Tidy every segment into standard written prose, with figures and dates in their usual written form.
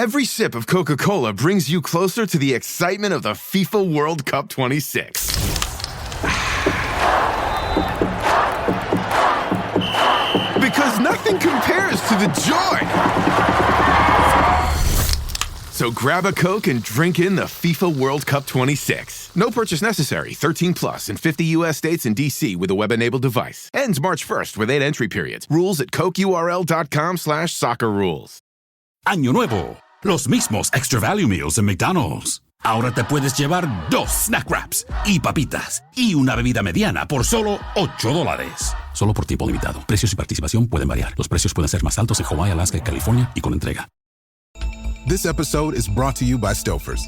Every sip of Coca-Cola brings you closer to the excitement of the FIFA World Cup 26. Because nothing compares to the joy. So grab a Coke and drink in the FIFA World Cup 26. No purchase necessary. 13 plus in 50 U.S. states and D.C. with a web-enabled device. Ends March 1st with 8 entry periods. Rules at cokeurl.com/soccerrules. Año nuevo. Los mismos Extra Value Meals en McDonald's. Ahora te puedes llevar 2 snack wraps y papitas y una bebida mediana por solo $8. Solo por tiempo limitado. Precios y participación pueden variar. Los precios pueden ser más altos en Hawaii, Alaska y California y con entrega. This episode is brought to you by Stouffer's.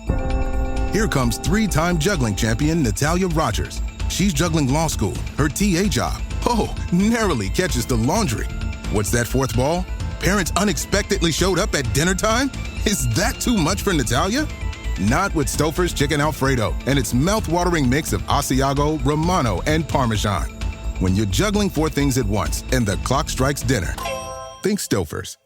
Here comes 3-time juggling champion Natalia Rogers. She's juggling law school, her TA job. Oh, narrowly catches the laundry. What's that 4th ball? Parents unexpectedly showed up at dinner time? Is that too much for Natalia? Not with Stouffer's Chicken Alfredo and its mouth-watering mix of Asiago, Romano, and Parmesan. When you're juggling 4 things at once and the clock strikes dinner, think Stouffer's.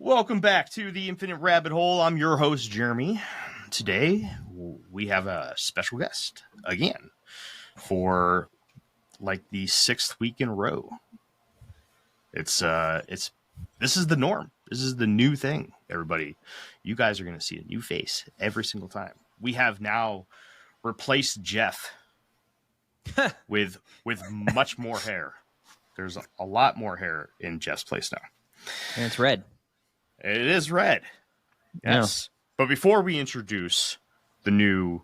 Welcome back to the Infinite Rabbit Hole. I'm your host, Jeremy. Today, we have a special guest again for like the 6th week in a row. This is the norm. This is the new thing, everybody. You guys are going to see a new face every single time. We have now replaced Jeff with much more hair. There's a lot more hair in Jeff's place now. And it's red. It is red. Yes. Yeah. But before we introduce the new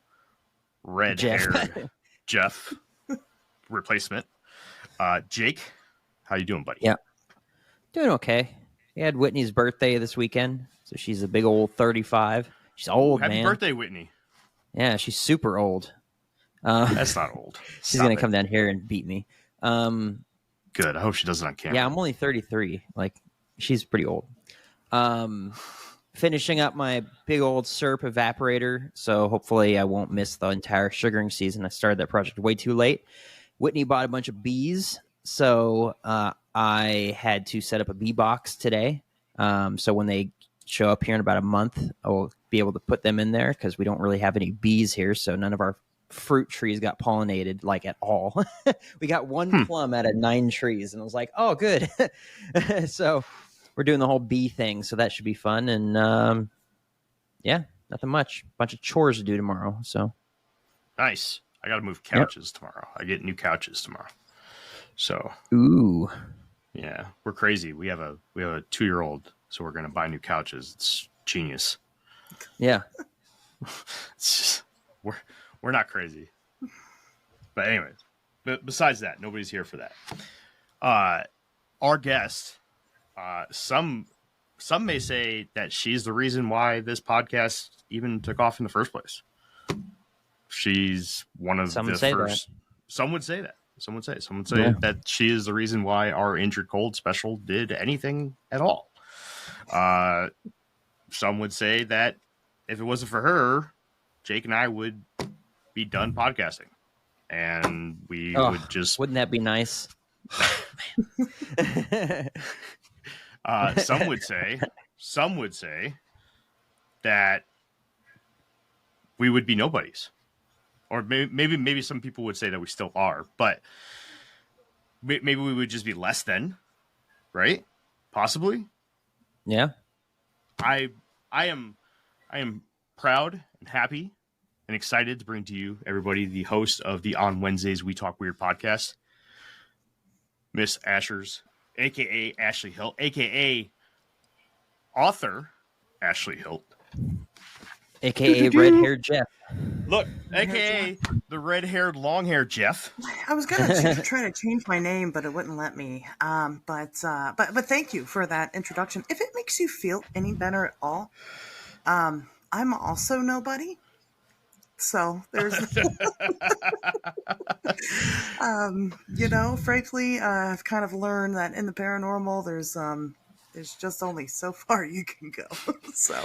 red-haired Jeff replacement, Jake, how you doing, buddy? Yeah. Doing okay. We had Whitney's birthday this weekend, so she's a big old 35. She's old, Happy man. Happy birthday, Whitney. Yeah, she's super old. That's not old. She's going to come down here and beat me. Good. I hope she does it on camera. Yeah, I'm only 33. Like, she's pretty old. Finishing up my big old syrup evaporator, so hopefully I won't miss the entire sugaring season. I started that project way too late. Whitney bought a bunch of bees, so I had to set up a bee box today. So when they show up here in about a month, I will be able to put them in there because we don't really have any bees here, so none of our fruit trees got pollinated like at all. We got one plum out of 9 trees, and I was like, oh, good. So we're doing the whole bee thing, so that should be fun. And yeah, nothing much. Bunch of chores to do tomorrow. So nice. I got to move couches tomorrow. I get new couches tomorrow. So ooh, yeah, we're crazy. We have a 2-year-old, so we're gonna buy new couches. It's genius. Yeah, it's just, we're not crazy. But anyways, besides that, nobody's here for that. Our guest. Some may say that she's the reason why this podcast even took off in the first place. She's one of the first. Some would say that. Some would say that she is the reason why our Indrid Cold special did anything at all. Some would say that if it wasn't for her, Jake and I would be done podcasting, and we would just. Wouldn't that be nice? Some would say that we would be nobodies, or maybe some people would say that we still are, but maybe we would just be less than, right? Possibly. Yeah. I am proud and happy and excited to bring to you, everybody, the host of the On Wednesdays We Talk Weird podcast, Miss Asherz, a.k.a. Ashley Hilt, a.k.a. author Ashley Hilt. AKA red-haired Jeff. Look, aka the red-haired, long-haired Jeff. I was gonna try to change my name, but it wouldn't let me. But thank you for that introduction. If it makes you feel any better at all, I'm also nobody. So there's, frankly, I've kind of learned that in the paranormal, there's just only so far you can go. So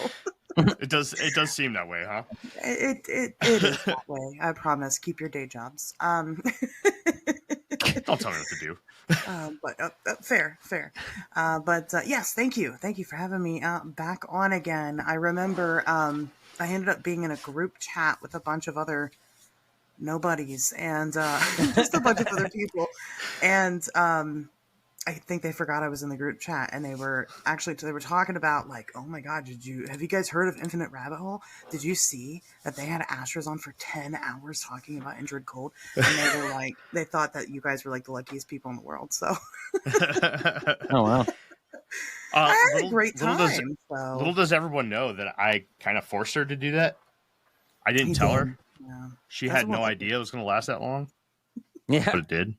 it does seem that way, huh? It is that way. I promise. Keep your day jobs. Don't tell me what to do. Fair. Yes, thank you for having me back on again. I remember I ended up being in a group chat with a bunch of other nobodies and just a bunch of other people, and I think they forgot I was in the group chat, and they were talking about like, oh my god, have you guys heard of Infinite Rabbit Hole? Did you see that they had Asherz on for 10 hours talking about Indrid Cold? And they were like, they thought that you guys were like the luckiest people in the world. So oh wow. I had a great time. Little does everyone know that I kind of forced her to do that. I didn't tell her. Yeah. She had no idea it was going to last that long. Yeah, but it did.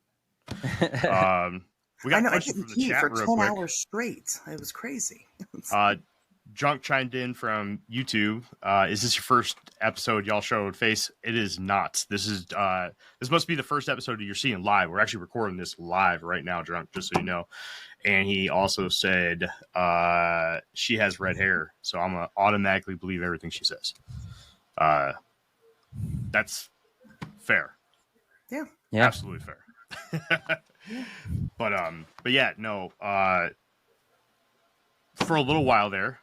We got a question from the chat for real 10 quick. hours straight. It was crazy. Drunk chimed in from YouTube. Is this your first episode y'all showed face? It is not. This must be the first episode you're seeing live. We're actually recording this live right now, Drunk, just so you know. And he also said she has red hair, so I'm gonna automatically believe everything she says. That's fair. Yeah. Absolutely fair. But yeah, no. For a little while there,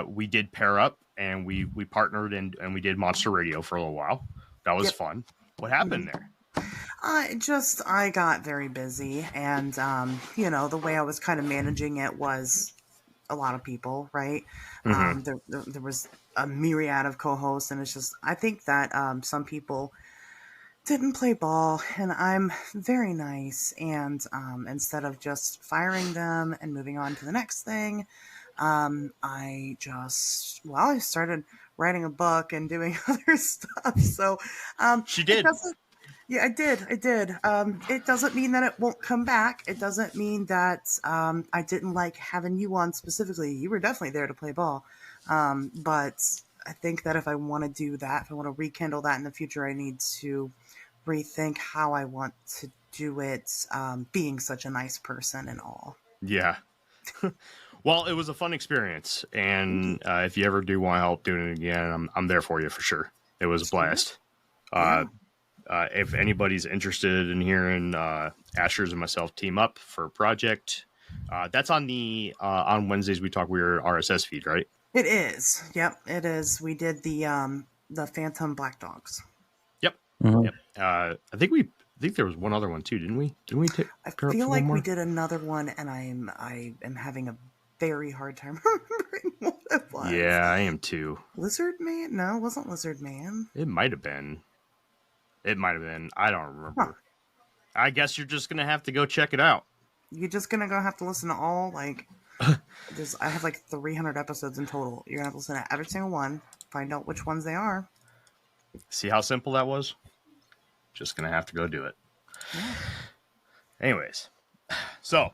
we did pair up and we partnered and we did Monster Radio for a little while. That was fun. What happened there? I got very busy, and the way I was kind of managing it was a lot of people, right? There was a myriad of co-hosts, and it's just, I think that some people didn't play ball, and I'm very nice, and instead of just firing them and moving on to the next thing, I started writing a book and doing other stuff. So she did. Yeah, I did. It doesn't mean that it won't come back. It doesn't mean that I didn't like having you on specifically. You were definitely there to play ball. But I think that if I want to do that, if I want to rekindle that in the future, I need to rethink how I want to do it, being such a nice person and all. Yeah. Well, it was a fun experience. And if you ever do want help doing it again, I'm there for you for sure. It was a blast. If anybody's interested in hearing Asherz and myself team up for a project, that's on the on Wednesdays we talk weird RSS feed, right? It is. Yep, it is. We did the Phantom Black Dogs. Yep. Mm-hmm. Yep. I think there was one other one too, didn't we? I feel like we did another one, and I am having a very hard time remembering what it was. Yeah, I am too. Lizard Man? No, it wasn't Lizard Man. It might have been. I don't remember. Huh. I guess you're just gonna have to go check it out. You're just gonna go have to listen to all I have like 300 episodes in total. You're gonna have to listen to every single one, find out which ones they are. See how simple that was? Just gonna have to go do it. Yeah. Anyways, so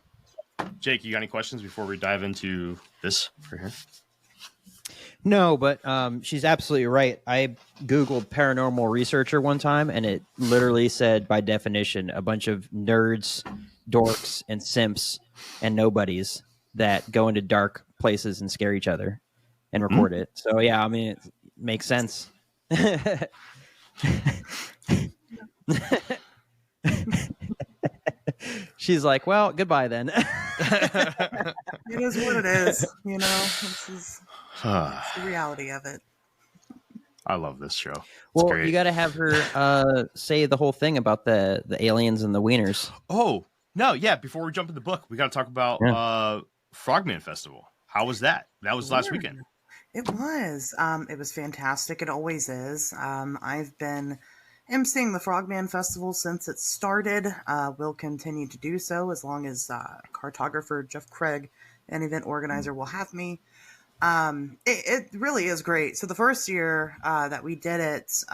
Jake, you got any questions before we dive into this for here? No, but she's absolutely right. I Googled paranormal researcher one time, and it literally said, by definition, a bunch of nerds, dorks, and simps and nobodies that go into dark places and scare each other and record it. So, yeah, I mean, it makes sense. She's like, well, goodbye then. It is what it is. This is the reality of it. I love this show. It's well, great. you got to have her say the whole thing about the aliens and the wieners. Oh, no, yeah. Before we jump in the book, we got to talk about Frogman Festival. How was that? That was last weekend. It was. It was fantastic. It always is. I've been emceeing the Frogman Festival since it started. Will continue to do so as long as cartographer Jeff Craig and event organizer will have me. It really is great. So the first year that we did it,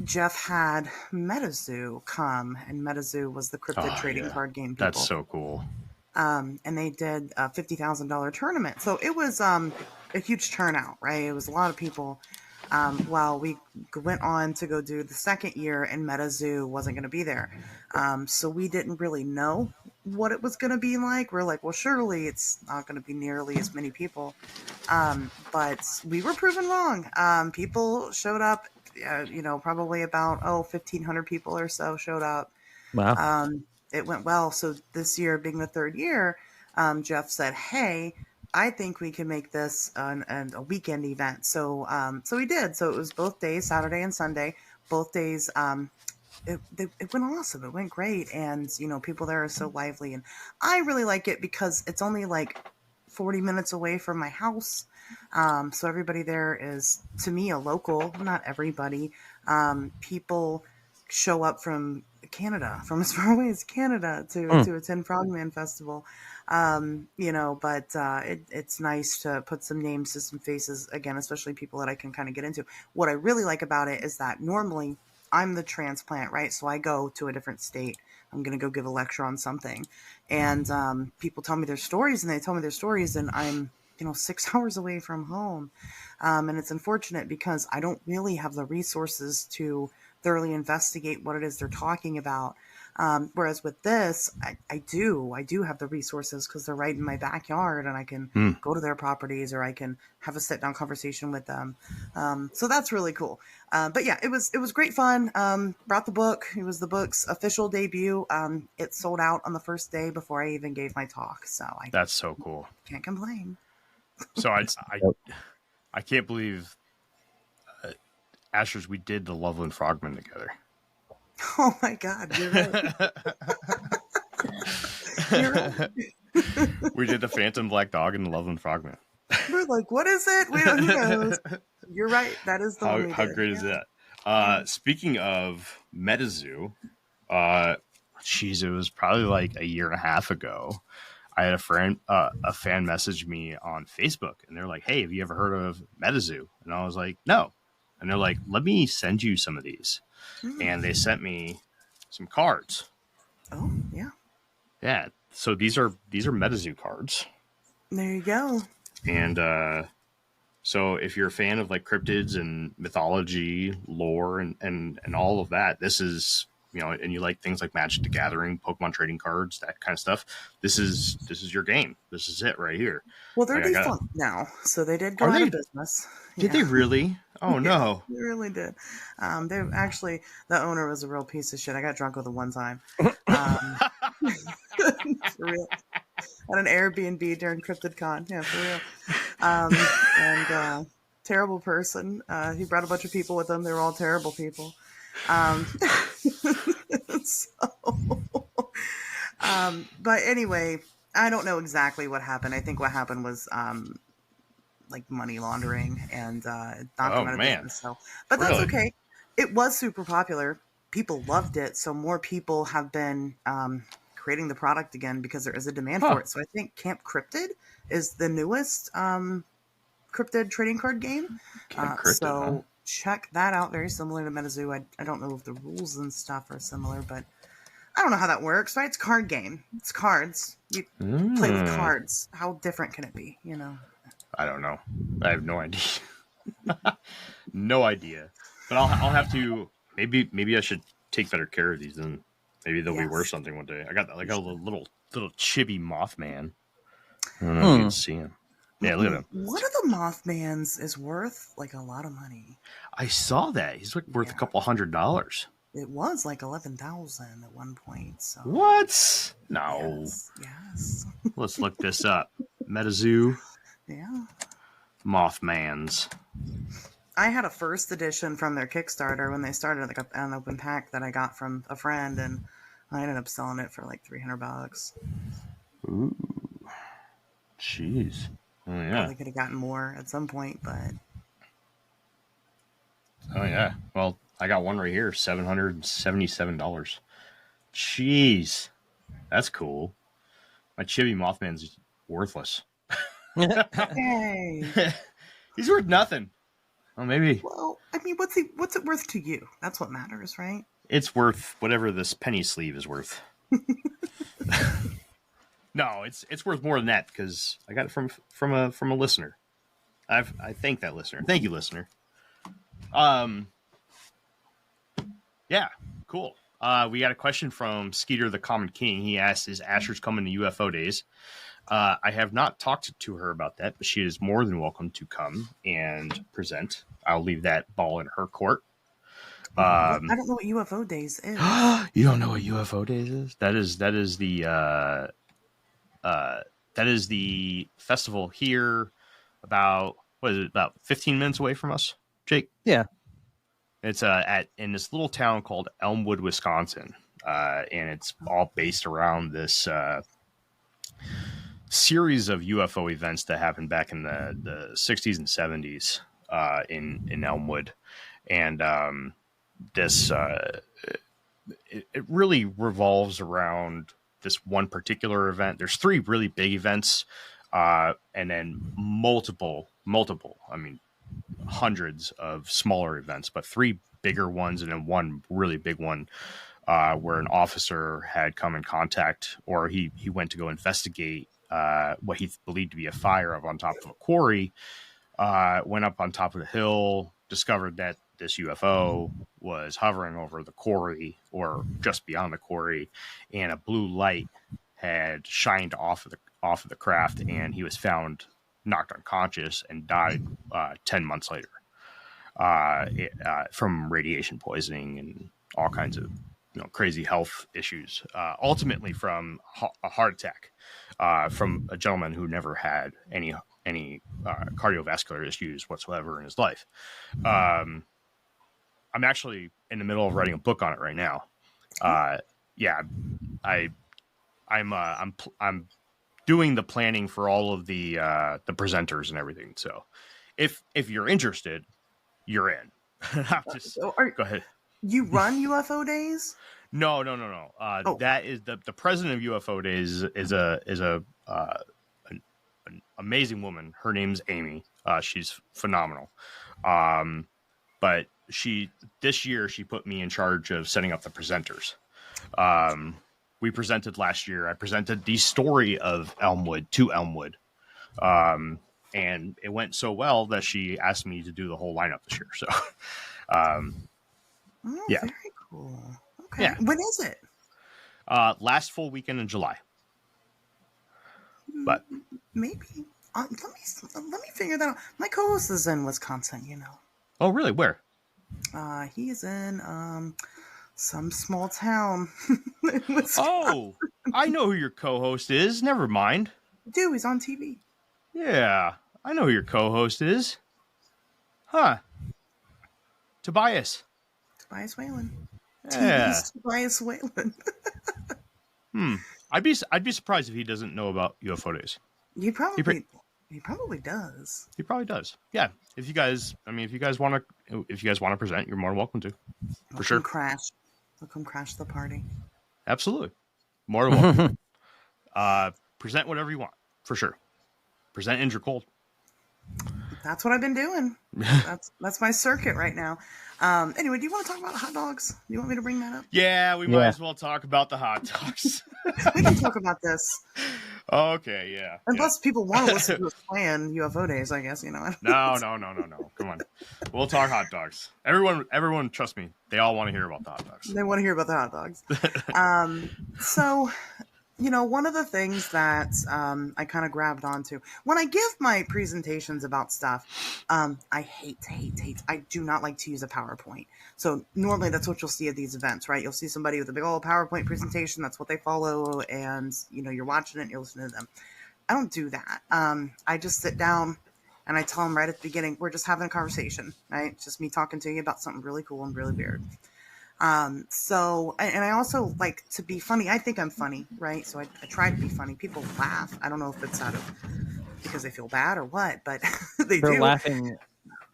Jeff had MetaZoo come, and MetaZoo was the cryptid trading card game people. That's so cool. And they did a $50,000 tournament. So it was a huge turnout, right? It was a lot of people. While we went on to go do the second year, and MetaZoo wasn't going to be there. So we didn't really know what it was going to be like. We're like, well, surely it's not going to be nearly as many people. But we were proven wrong. People showed up, probably about, 1,500 people or so showed up. Wow. It went well. So this year, being the third year, Jeff said, hey, I think we can make this a weekend event. So we did. So it was both days, Saturday and Sunday. Both days, it went awesome. It went great. And, people there are so lively. And I really like it because it's only like 40 minutes away from my house. So everybody there is, to me, a local. Not everybody. People show up from Canada, from as far away as Canada to attend Frogman Festival. But it's nice to put some names to some faces again, especially people that I can kind of get into. What I really like about it is that normally I'm the transplant, right? So I go to a different state. I'm going to go give a lecture on something. And people tell me their stories, and I'm, 6 hours away from home. And it's unfortunate because I don't really have the resources to thoroughly investigate what it is they're talking about. Whereas with this, I do have the resources because they're right in my backyard, and I can go to their properties, or I can have a sit down conversation with them. So that's really cool. But yeah, it was great fun. Brought the book. It was the book's official debut. It sold out on the first day before I even gave my talk. So That's so cool. Can't complain. So I can't believe Asherz, we did the Loveland Frogman together. Oh my God, you're right. You're right. We did the Phantom Black Dog and the Loveland Frogman. We're like, what is it? Who knows? You're right. That is the one. How great is that? Speaking of MetaZoo, it was probably like a year and a half ago. I had a fan message me on Facebook, and they're like, hey, have you ever heard of MetaZoo? And I was like, no. And they're like, let me send you some of these. And they sent me some cards. Oh, yeah. Yeah. So these are MetaZoo cards. There you go. And so if you're a fan of like cryptids and mythology, lore, and all of that, this is, and you like things like Magic the Gathering, Pokemon trading cards, that kind of stuff, this is your game. This is it right here. Well, they're defunct now, so they did go out of business. Did they really? Oh, no. They really did. They actually, the owner was a real piece of shit. I got drunk with him one time. For real. At an Airbnb during CryptidCon. Yeah, for real. And terrible person. He brought a bunch of people with him. They were all terrible people. But anyway, I don't know exactly what happened. I think what happened was like money laundering and knocked him out of business. So, but that's okay. It was super popular. People loved it. So more people have been creating the product again because there is a demand for it. So I think Camp Cryptid is the newest cryptid trading card game. Check that out. Very similar to MetaZoo. I don't know if the rules and stuff are similar, but I don't know how that works, right? It's a card game. It's cards. You play with cards. How different can it be, I don't know. I have no idea. No idea. But I'll have to, maybe I should take better care of these, and maybe they'll be worth something one day. I got like a little chibi Mothman. I don't know if you can see him. Yeah, look at him. One of the Mothmans is worth like a lot of money. I saw that. He's like worth a couple $100. It was like 11,000 at one point. So what? No. Yes. Let's look this up. MetaZoo. Yeah. Mothmans. I had a first edition from their Kickstarter when they started, like an open pack that I got from a friend, and I ended up selling it for like $300. Ooh. Jeez. Oh, yeah. Probably could have gotten more at some point, but. Oh, yeah. Well, I got one right here, $777. Jeez. That's cool. My chibi Mothman's worthless. Hey. He's worth nothing. Oh, maybe Well, I mean, what's it worth to you? That's what matters, right? it's worth whatever this penny sleeve is worth. No, it's worth more than that because I got it from a listener. I thank that listener. Thank you, listener. Yeah, cool. We got a question from Skeeter the Common King. He asked, "Is Asherz coming to UFO days?" I have not talked to her about that, but she is more than welcome to come and present. I'll leave that ball in her court. I don't know what UFO Days is. You don't know what UFO days is? That is the festival here about, what is it, about 15 minutes away from us, Jake? Yeah. It's in this little town called Elmwood, Wisconsin. And it's all based around this series of UFO events that happened back in the 60s and 70s in Elmwood. And this it really revolves around this one particular event. There's 3 really big events, and then multiple, I mean, hundreds of smaller events, but 3 bigger ones and then one really big one where an officer had come in contact, or he went to go investigate what he believed to be a fire up on top of a quarry, went up on top of the hill, discovered that this UFO was hovering over the quarry or just beyond the quarry, and a blue light had shined off of the craft, and he was found knocked unconscious and died 10 months later from radiation poisoning and all kinds of crazy health issues. Ultimately, from a heart attack from a gentleman who never had any cardiovascular issues whatsoever in his life. I'm actually in the middle of writing a book on it right now. I'm doing the planning for all of the presenters and everything. So if you're interested, you're in. Go ahead. You run UFO Days? No. That is the president of UFO Days is an amazing woman. Her name's Amy. She's phenomenal. But this year she put me in charge of setting up the presenters. We presented last year. I presented the story of Elmwood to Elmwood. And it went so well that she asked me to do the whole lineup this year. So, yeah. Very cool. Okay. Yeah. When is it? Last full weekend in July. But maybe. Let me figure that out. My co-host is in Wisconsin, Oh, really? Where? He's in some small town. Oh, I know who your co-host is. Never mind. Dude, he's on TV. Yeah, I know who your co-host is. Huh. Tobias Whalen. Yeah. TV's Tobias Whalen. I'd be surprised if he doesn't know about UFO Days. He probably does. He probably does. Yeah. If you guys want to present, you're more than welcome to. For sure. We'll come crash the party. Absolutely. More than welcome. Present whatever you want. For sure. Present Indrid Cold. That's what I've been doing. That's my circuit right now. Anyway, do you want to talk about hot dogs? Do you want me to bring that up? Yeah, we might as well talk about the hot dogs. We can talk about this. Okay, yeah. Unless people want to listen to us plan UFO Days, I guess, No. Come on. We'll talk hot dogs. Everyone, trust me, they all want to hear about the hot dogs. They want to hear about the hot dogs. So, one of the things that I kind of grabbed onto when I give my presentations about stuff, I hate. I do not like to use a PowerPoint. So normally that's what you'll see at these events, right? You'll see somebody with a big old PowerPoint presentation. That's what they follow. And, you're watching it and you're listening to them. I don't do that. I just sit down and I tell them right at the beginning, we're just having a conversation, right? It's just me talking to you about something really cool and really weird. So, and I also like to be funny. I think I'm funny, right? So I try to be funny. People laugh. I don't know if it's because they feel bad or what, but they're do. Laughing.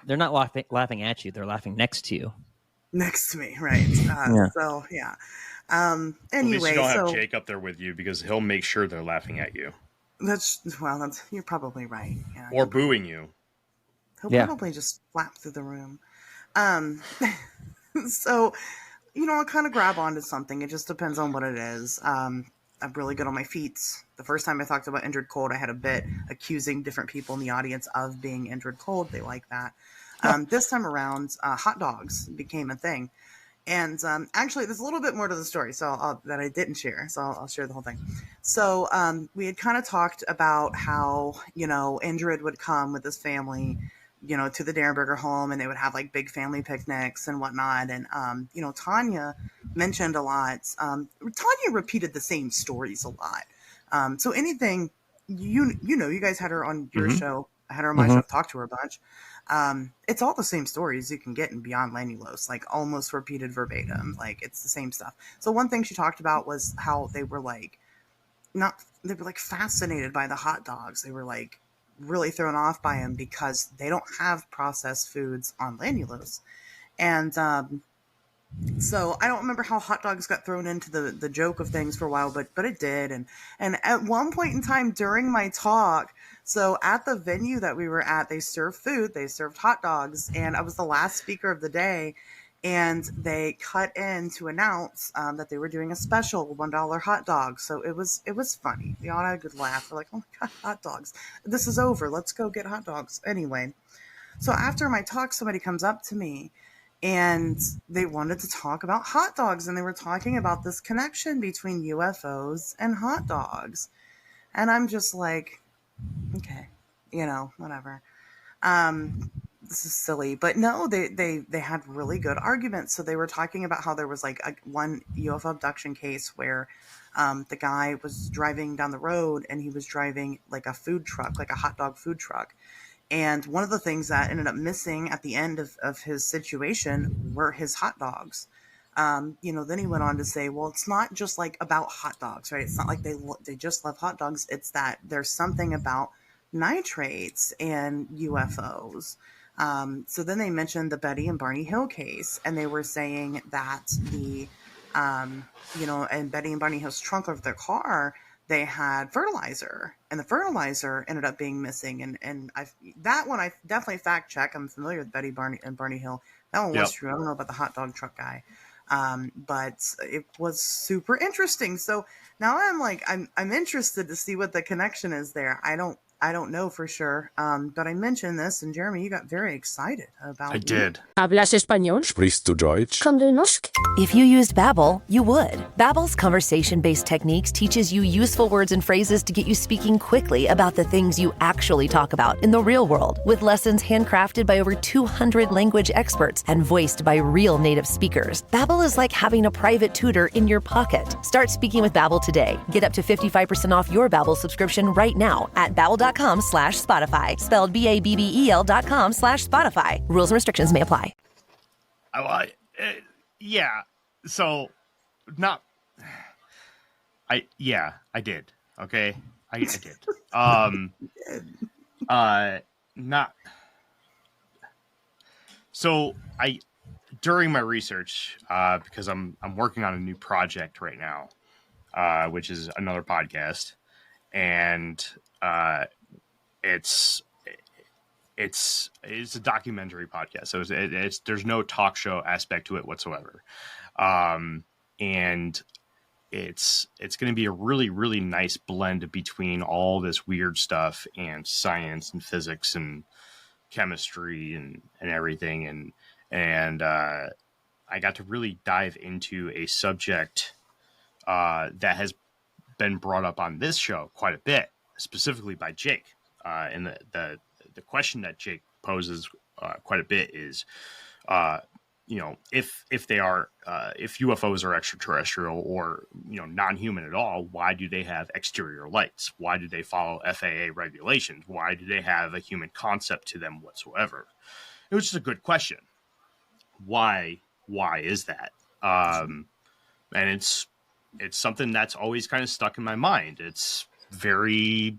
They're not laughing at you. They're laughing next to you. Next to me. Right. So yeah. Anyway, at least you don't have Jake up there with you because he'll make sure they're laughing at you. That's you're probably right. Yeah, Or booing you. he'll Yeah. probably just flap through the room. Um, so I kind of grab onto something. It just depends on what it is. I'm really good on my feet. The first time I talked about Indrid Cold, I had a bit accusing different people in the audience of being Indrid Cold. They like that. This time around, hot dogs became a thing. And actually, there's a little bit more to the story that I didn't share. So I'll share the whole thing. So we had kind of talked about how, Indrid would come with his family, to the Derenberger home, and they would have like big family picnics and whatnot. And, Tanya mentioned a lot. Tanya repeated the same stories a lot. So anything, you guys had her on your show. I had her on my show. I've talked to her a bunch. It's all the same stories you can get in Beyond Lanulos, like almost repeated verbatim. Like it's the same stuff. So one thing she talked about was how they were like fascinated by the hot dogs. They were like really thrown off by them because they don't have processed foods on Lanulos. And so I don't remember how hot dogs got thrown into the joke of things for a while, but it did. And at one point in time during my talk, so at the venue that we were at, they served food, they served hot dogs, and I was the last speaker of the day. And they cut in to announce that they were doing a special $1 hot dog. So it was funny. We all had a good laugh. We're like, oh my God, hot dogs. This is over. Let's go get hot dogs. Anyway, so after my talk, somebody comes up to me and they wanted to talk about hot dogs. And they were talking about this connection between UFOs and hot dogs. And I'm just like, okay, whatever. This is silly, but no, they had really good arguments. So they were talking about how there was like one UFO abduction case where the guy was driving down the road and he was driving like a food truck, like a hot dog food truck. And one of the things that ended up missing at the end of his situation were his hot dogs. Then he went on to say, well, it's not just like about hot dogs, right? It's not like they just love hot dogs. It's that there's something about nitrates and UFOs. So then they mentioned the Betty and Barney Hill case, and they were saying that in Betty and Barney Hill's trunk of their car, they had fertilizer, and the fertilizer ended up being missing. And that one I definitely fact check. I'm familiar with Betty and Barney Hill. That one was true. I don't know about the hot dog truck guy. But it was super interesting. So now I'm interested to see what the connection is there. I don't know for sure. But I mentioned this, and Jeremy, you got very excited about it. I did. ¿Hablas español? Sprichst du Deutsch? Kan du norsk? If you used Babbel, you would. Babbel's conversation-based techniques teaches you useful words and phrases to get you speaking quickly about the things you actually talk about in the real world, with lessons handcrafted by over 200 language experts and voiced by real native speakers. Babbel is like having a private tutor in your pocket. Start speaking with Babbel today. Get up to 55% off your Babbel subscription right now at babbel.com/Spotify. Spelled BABBEL.com/Spotify. Rules and restrictions may apply. Yeah. So, I did. Okay, I did. Not. So during my research, because I'm working on a new project right now, which is another podcast, and it's a documentary podcast, so it's there's no talk show aspect to it whatsoever, and it's going to be a really, really nice blend between all this weird stuff and science and physics and chemistry and everything, and I got to really dive into a subject that has been brought up on this show quite a bit, specifically by Jake, and the question that Jake poses quite a bit is, if UFOs are extraterrestrial or, non-human at all, why do they have exterior lights? Why do they follow FAA regulations? Why do they have a human concept to them whatsoever? It was just a good question. Why is that? And it's something that's always kind of stuck in my mind. It's very,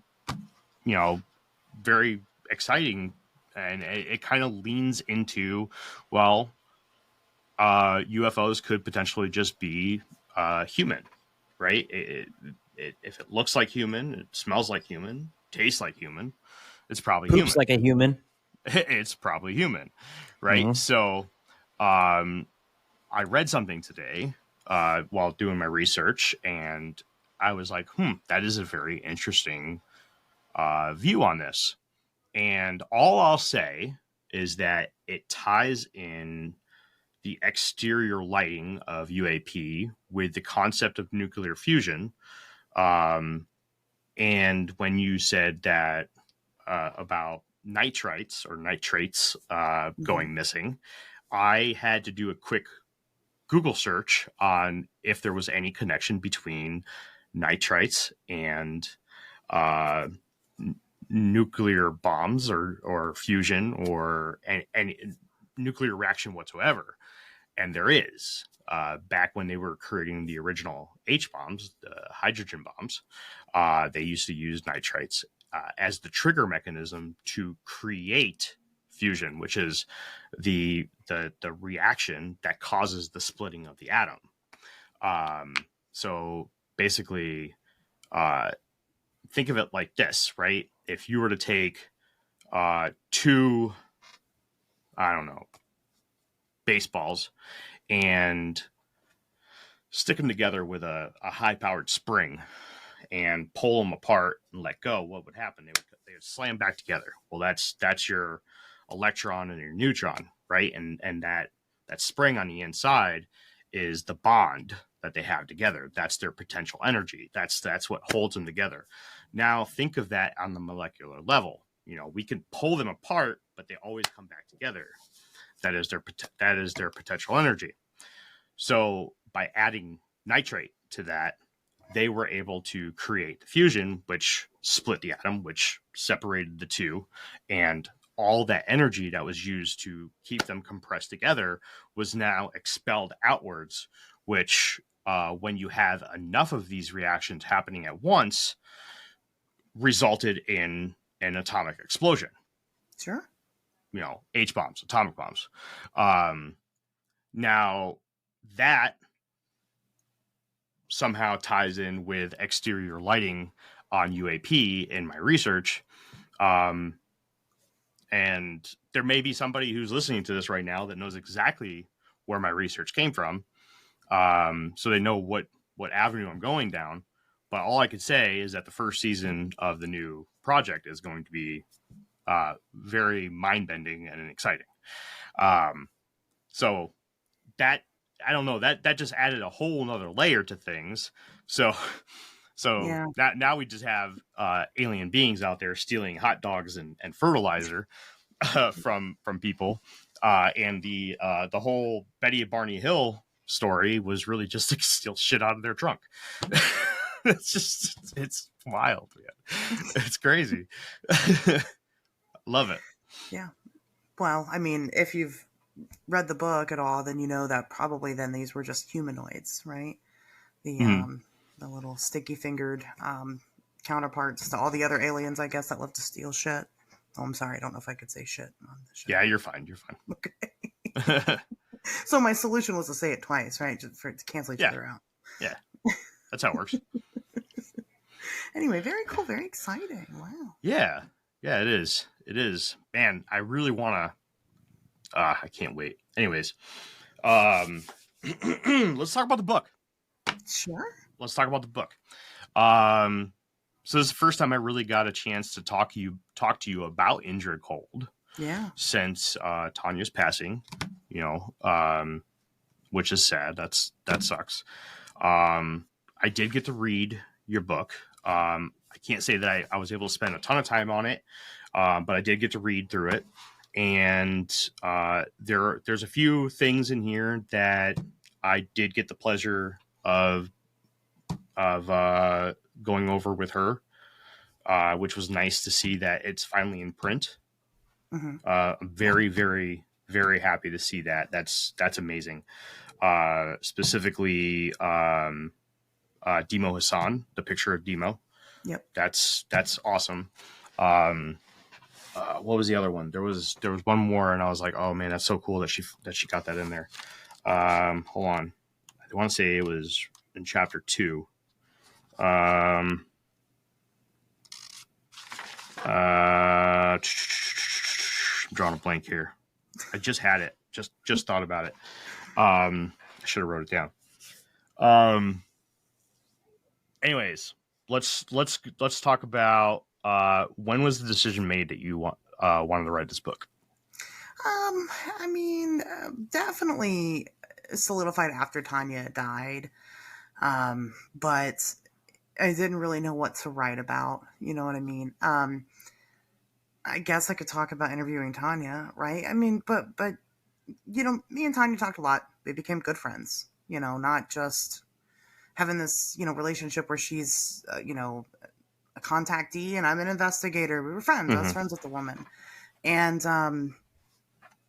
very exciting, and it kind of leans into, well, UFOs could potentially just be human, right? if it looks like human, it smells like human, tastes like human, it's probably Poops human. like a human. It's probably human, right? So I read something today while doing my research, and I was like, that is a very interesting view on this. And all I'll say is that it ties in the exterior lighting of UAP with the concept of nuclear fusion. And when you said that about nitrites going missing, I had to do a quick Google search on if there was any connection between nitrites and nuclear bombs or fusion or any nuclear reaction whatsoever. And there is. Back when they were creating the original H-bombs, the hydrogen bombs, they used to use nitrites as the trigger mechanism to create fusion, which is the reaction that causes the splitting of the atom. So basically, think of it like this, right? If you were to take two, I don't know, baseballs and stick them together with a high-powered spring and pull them apart and let go, what would happen? They would slam back together. Well, that's your electron and your neutron, right? And that spring on the inside is the bond that they have together. That's their potential energy. That's what holds them together. Now think of that on the molecular level. We can pull them apart, but they always come back together. That is their potential energy. So by adding nitrate to that, they were able to create fusion, which split the atom, which separated the two, and all that energy that was used to keep them compressed together was now expelled outwards, which when you have enough of these reactions happening at once, resulted in an atomic explosion. Sure. H-bombs, atomic bombs. Now that somehow ties in with exterior lighting on UAP in my research. And there may be somebody who's listening to this right now that knows exactly where my research came from. So they know what avenue I'm going down. But all I could say is that the first season of the new project is going to be very mind-bending and exciting. So that, I don't know, that just added a whole nother layer to things. So yeah. Now we just have alien beings out there stealing hot dogs and fertilizer from people. And the whole Betty and Barney Hill story was really just to steal shit out of their trunk. It's wild, man. It's crazy. Love it. Yeah. Well, I mean, if you've read the book at all, then you know that probably then these were just humanoids, right? The little sticky fingered counterparts to all the other aliens, I guess, that love to steal shit. Oh, I'm sorry. I don't know if I could say shit on the show. Yeah, you're fine. Okay. So my solution was to say it twice, right? Just to cancel each other out. Yeah. That's how it works. Anyway, very cool. Very exciting. Wow. Yeah. Yeah, it is. It is. Man, I really want to... I can't wait. Anyways, let's talk about the book. Sure. Let's talk about the book. So this is the first time I really got a chance to talk to you about Indrid Cold. Yeah. Since Tanya's passing, which is sad. That sucks. I did get to read your book. I can't say that I was able to spend a ton of time on it, but I did get to read through it. And there's a few things in here that I did get the pleasure of going over with her, which was nice to see that it's finally in print. Mm-hmm. I'm very, very, very happy to see that. That's amazing. Specifically, Demo Hassan, the picture of Demo. Yep. That's awesome. What was the other one? There was one more, and I was like, oh man, that's so cool that she got that in there. Hold on. I want to say it was in chapter 2. I'm drawing a blank here. I just had it. Just thought about it. I should have wrote it down. Anyways, let's talk about when was the decision made that you wanted to write this book? I mean, definitely solidified after Tanya died. But I didn't really know what to write about. You know what I mean? I guess I could talk about interviewing Tanya, right? I mean, but you know, me and Tanya talked a lot. We became good friends. You know, not just having this, you know, relationship where she's, you know, a contactee and I'm an investigator. We were friends. I was friends with the woman. And,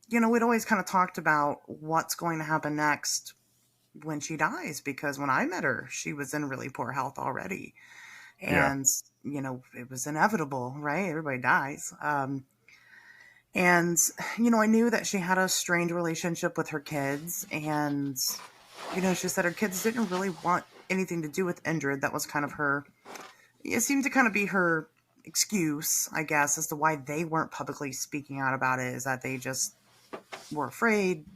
you know, we'd always kind of talked about what's going to happen next when she dies, because when I met her, she was in really poor health already. And, you know, it was inevitable, right? Everybody dies. And, you know, I knew that she had a strained relationship with her kids. And, you know, she said her kids didn't really want anything to do with Indrid. That was kind of her, it seemed to kind of be her excuse, I guess, as to why they weren't publicly speaking out about it, is that they just were afraid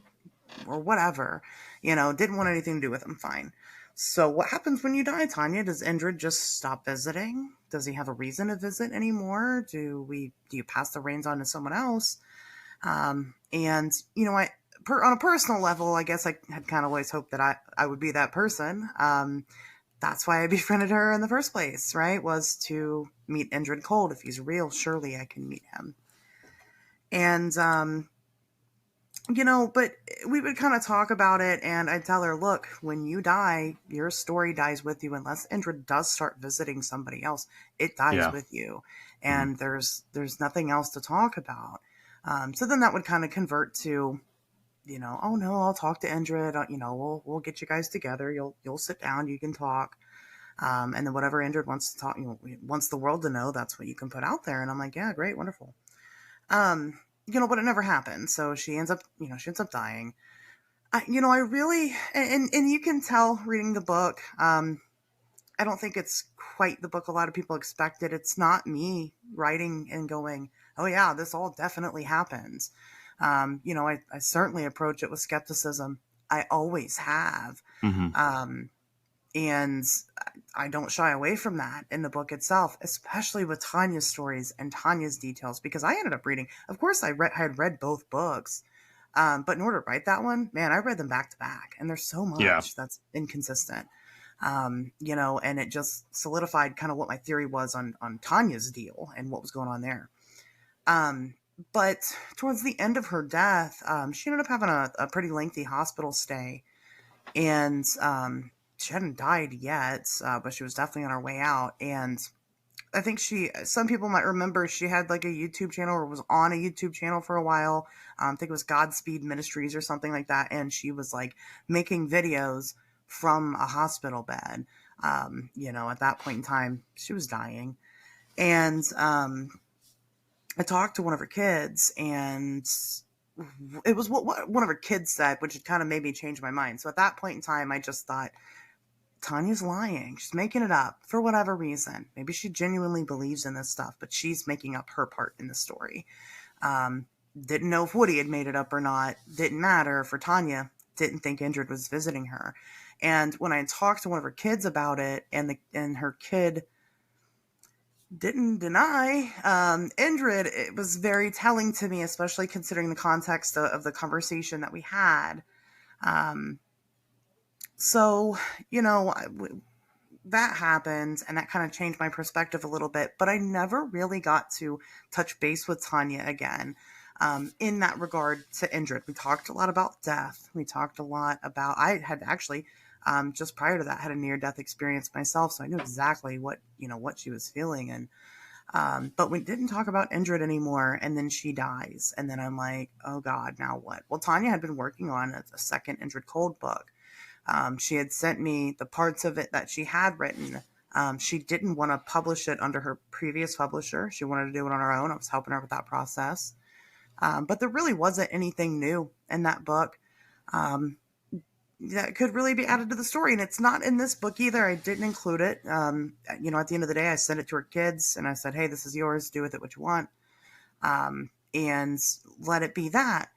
or whatever, you know, didn't want anything to do with him. Fine. So what happens when you die, Tanya? Does Indrid just stop visiting? Does he have a reason to visit anymore? Do you pass the reins on to someone else? And, you know, on a personal level, I guess I had kind of always hoped that I would be that person. That's why I befriended her in the first place, right? Was to meet Indrid Cold. If he's real, surely I can meet him. And, you know, but we would kind of talk about it, and I'd tell her, look, when you die, your story dies with you. Unless Indrid does start visiting somebody else, it dies with you. And there's nothing else to talk about. So then that would kind of convert to, you know, oh no, I'll talk to Indrid. You know, we'll get you guys together. You'll sit down, you can talk. And then whatever Indrid wants to talk, you know, wants the world to know, that's what you can put out there. And I'm like, yeah, great, wonderful. You know, but it never happened. So she ends up dying. You know, I really, and you can tell reading the book, I don't think it's quite the book a lot of people expected. It's not me writing and going, oh yeah, this all definitely happens. You know, I certainly approach it with skepticism. I always have. And I don't shy away from that in the book itself, especially with Tanya's stories and Tanya's details, because I ended up reading, of course, I had read both books. But in order to write that one, man, I read them back to back, and there's so much that's inconsistent. You know, and it just solidified kind of what my theory was on Tanya's deal and what was going on there. But towards the end of her death, she ended up having a pretty lengthy hospital stay, and she hadn't died yet, but she was definitely on her way out. And I think some people might remember she had like a YouTube channel, or was on a YouTube channel for a while. I think it was Godspeed Ministries or something like that. And she was like making videos from a hospital bed. You know, at that point in time, she was dying. And I talked to one of her kids, and it was what one of her kids said, which had kind of made me change my mind. So at that point in time, I just thought, Tanya's lying. She's making it up for whatever reason. Maybe she genuinely believes in this stuff, but she's making up her part in the story. Didn't know if Woody had made it up or not. Didn't matter for Tanya. Didn't think Indrid was visiting her. And when I talked to one of her kids about it, and her kid didn't deny Indrid, it was very telling to me, especially considering the context of the conversation that we had. So, you know, that happened, and that kind of changed my perspective a little bit, but I never really got to touch base with Tanya again in that regard to Indrid. We talked a lot about death. We talked a lot about, I had actually, just prior to that, had a near-death experience myself, so I knew exactly what she was feeling, and but we didn't talk about Indrid anymore. And then she dies, and then I'm like, oh God, now what? Well, Tanya had been working on a second Indrid Cold book. She had sent me the parts of it that she had written. She didn't want to publish it under her previous publisher. She wanted to do it on her own. I was helping her with that process. But there really wasn't anything new in that book. that could really be added to the story. And it's not in this book either. I didn't include it. You know, at the end of the day, I sent it to her kids and I said, hey, this is yours. Do with it what you want. And let it be that.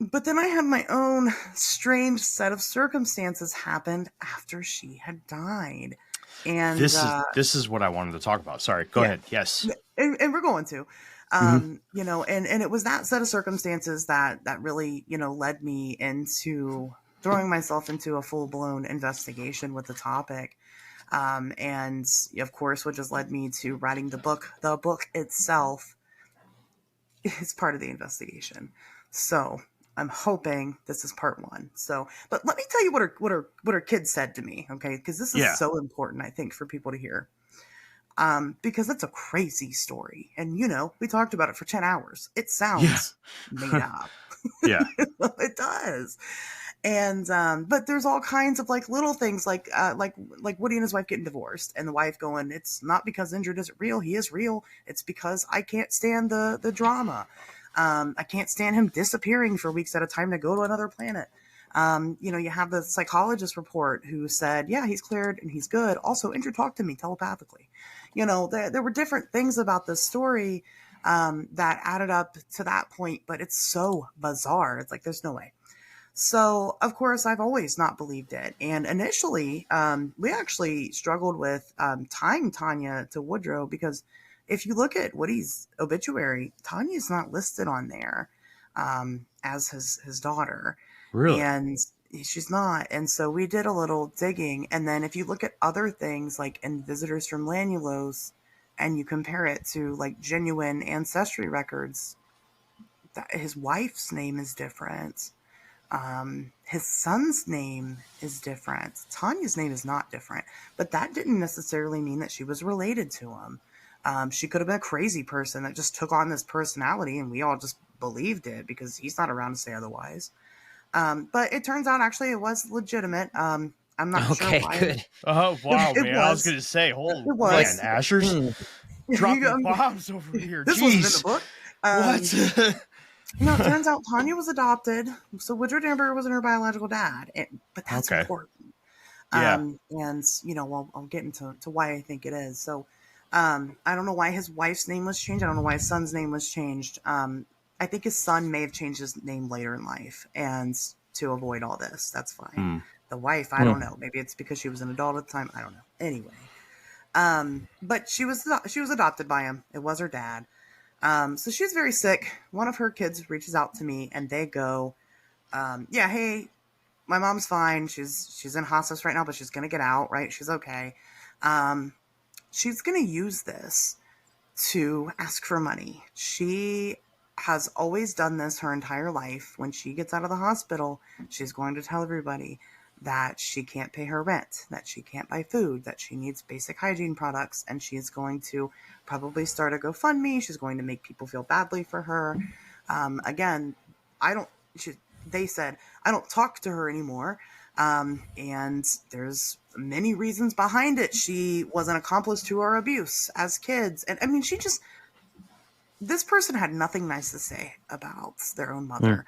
But then I had my own strange set of circumstances happened after she had died. And this is what I wanted to talk about. Sorry, go ahead. Yes. And we're going to, you know, and it was that set of circumstances that really, you know, led me into throwing myself into a full blown investigation with the topic. And of course, what just led me to writing the book. The book itself is part of the investigation. So I'm hoping this is part one. So, but let me tell you what her kids said to me. Okay. Cause this is so important, I think, for people to hear. Because it's a crazy story. And, you know, we talked about it for 10 hours. It sounds made up. Yeah. It does. And, but there's all kinds of like little things like Woody and his wife getting divorced and the wife going, it's not because Indrid isn't real. He is real. It's because I can't stand the drama. I can't stand him disappearing for weeks at a time to go to another planet. You know, you have the psychologist report who said, yeah, he's cleared and he's good. Also, Indrid talked to me telepathically. You know, there were different things about this story that added up to that point, but it's so bizarre. It's like, there's no way. So, of course, I've always not believed it. And initially, we actually struggled with tying Tanya to Woodrow because if you look at Woody's obituary, Tanya's not listed on there as his daughter. Really? And she's not. And so we did a little digging. And then if you look at other things like in Visitors from Lanulos and you compare it to like genuine ancestry records, his wife's name is different. His son's name is different. Tanya's name is not different, but that didn't necessarily mean that she was related to him. She could have been a crazy person that just took on this personality and we all just believed it because he's not around to say otherwise. But it turns out actually it was legitimate. I'm not sure why. Good. Oh, wow, It man. was. I was going to say, holy It was. man, Asherz dropping bombs over here. This Jeez. wasn't in the book. What? No, it turns out Tanya was adopted. So Woodrow Danbury wasn't her biological dad. But that's important. And, you know, I'll get into why I think it is. So I don't know why his wife's name was changed. I don't know why his son's name was changed. I think his son may have changed his name later in life and to avoid all this. That's fine. The wife, I don't know. Maybe it's because she was an adult at the time. I don't know. Anyway. But she was adopted by him. It was her dad. So she's very sick. One of her kids reaches out to me and they go, hey, my mom's fine. She's in hospice right now, but she's going to get out, right? She's okay. She's going to use this to ask for money. She has always done this her entire life. When she gets out of the hospital, she's going to tell everybody that she can't pay her rent, that she can't buy food, that she needs basic hygiene products, and she's going to probably start a GoFundMe. She's going to make people feel badly for her. Again, they said, I don't talk to her anymore. And there's many reasons behind it. She was an accomplice to our abuse as kids. And I mean, this person had nothing nice to say about their own mother.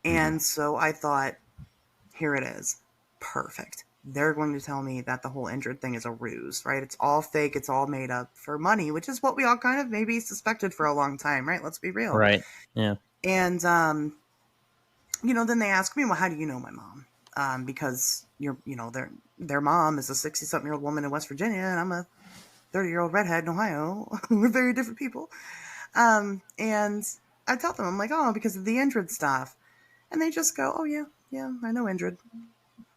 And so I thought, here it is. Perfect. They're going to tell me that the whole Indrid thing is a ruse, right? It's all fake. It's all made up for money, which is what we all kind of maybe suspected for a long time, right? Let's be real. Right. Yeah. And, you know, then they ask me, well, how do you know my mom? Because their mom is a 60-something-year-old woman in West Virginia, and I'm a 30-year-old redhead in Ohio. We're very different people. And I tell them, I'm like, oh, because of the Indrid stuff. And they just go, oh, yeah, I know Indrid.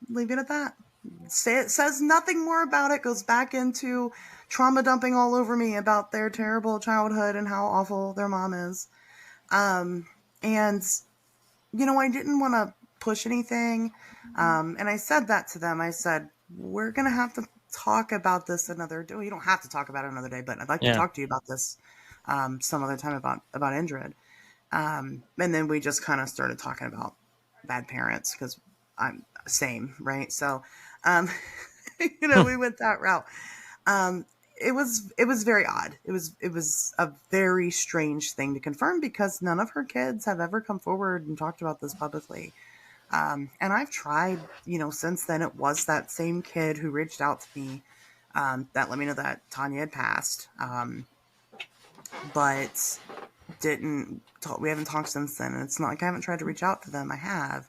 Leave it at that. It says nothing more about it. Goes back into trauma dumping all over me about their terrible childhood and how awful their mom is. And, you know, I didn't want to push anything. And I said that to them. I said, we're going to have to talk about this another day. Well, you don't have to talk about it another day, but I'd like to talk to you about this some other time about Indrid. And then we just kind of started talking about bad parents because I'm same, right? So, you know, we went that route. It was very odd. It was a very strange thing to confirm because none of her kids have ever come forward and talked about this publicly. And I've tried, since then. It was that same kid who reached out to me that let me know that Tanya had passed. But we haven't talked since then. And it's not like I haven't tried to reach out to them. I have.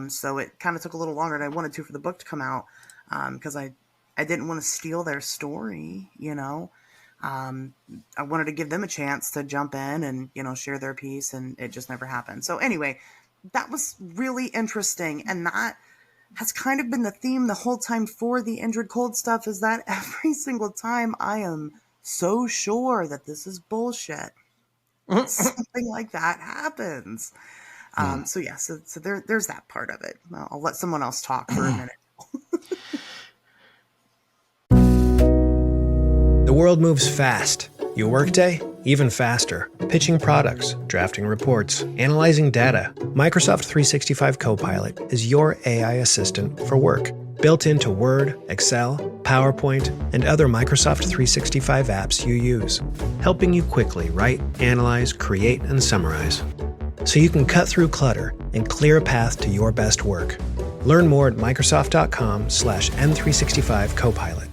So it kind of took a little longer than I wanted to for the book to come out. Because I didn't want to steal their story, I wanted to give them a chance to jump in and, share their piece, and it just never happened. So anyway, that was really interesting. And that has kind of been the theme the whole time for the Indrid Cold stuff, is that every single time I am so sure that this is bullshit, something like that happens. So yeah, so there's that part of it. I'll let someone else talk for a minute. The world moves fast. Your workday, even faster. Pitching products, drafting reports, analyzing data. Microsoft 365 Copilot is your AI assistant for work. Built into Word, Excel, PowerPoint, and other Microsoft 365 apps you use. Helping you quickly write, analyze, create, and summarize. So you can cut through clutter and clear a path to your best work. Learn more at Microsoft.com/M365 Copilot.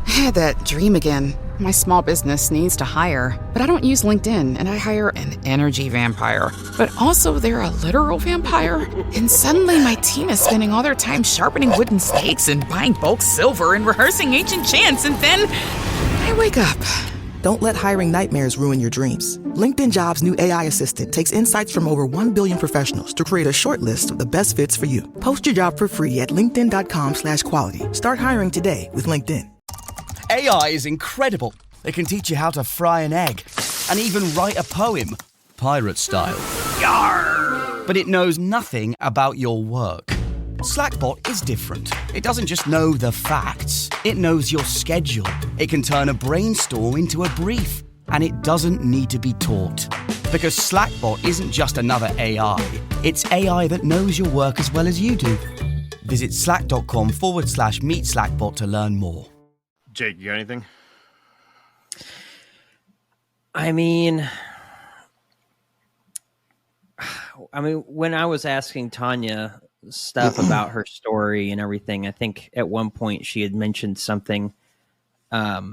I had that dream again. My small business needs to hire, but I don't use LinkedIn, and I hire an energy vampire. But also they're a literal vampire. And suddenly my team is spending all their time sharpening wooden stakes and buying bulk silver and rehearsing ancient chants, and then I wake up. Don't let hiring nightmares ruin your dreams. LinkedIn Jobs' new AI assistant takes insights from over 1 billion professionals to create a short list of the best fits for you. Post your job for free at linkedin.com/quality. Start hiring today with LinkedIn. AI is incredible. It can teach you how to fry an egg and even write a poem, pirate style. Yarr! But it knows nothing about your work. Slackbot is different. It doesn't just know the facts. It knows your schedule. It can turn a brainstorm into a brief. And it doesn't need to be taught. Because Slackbot isn't just another AI. It's AI that knows your work as well as you do. Visit slack.com/meet Slackbot to learn more. Jake, you got anything? I mean, when I was asking Tanya stuff about her story and everything, I think at one point she had mentioned something about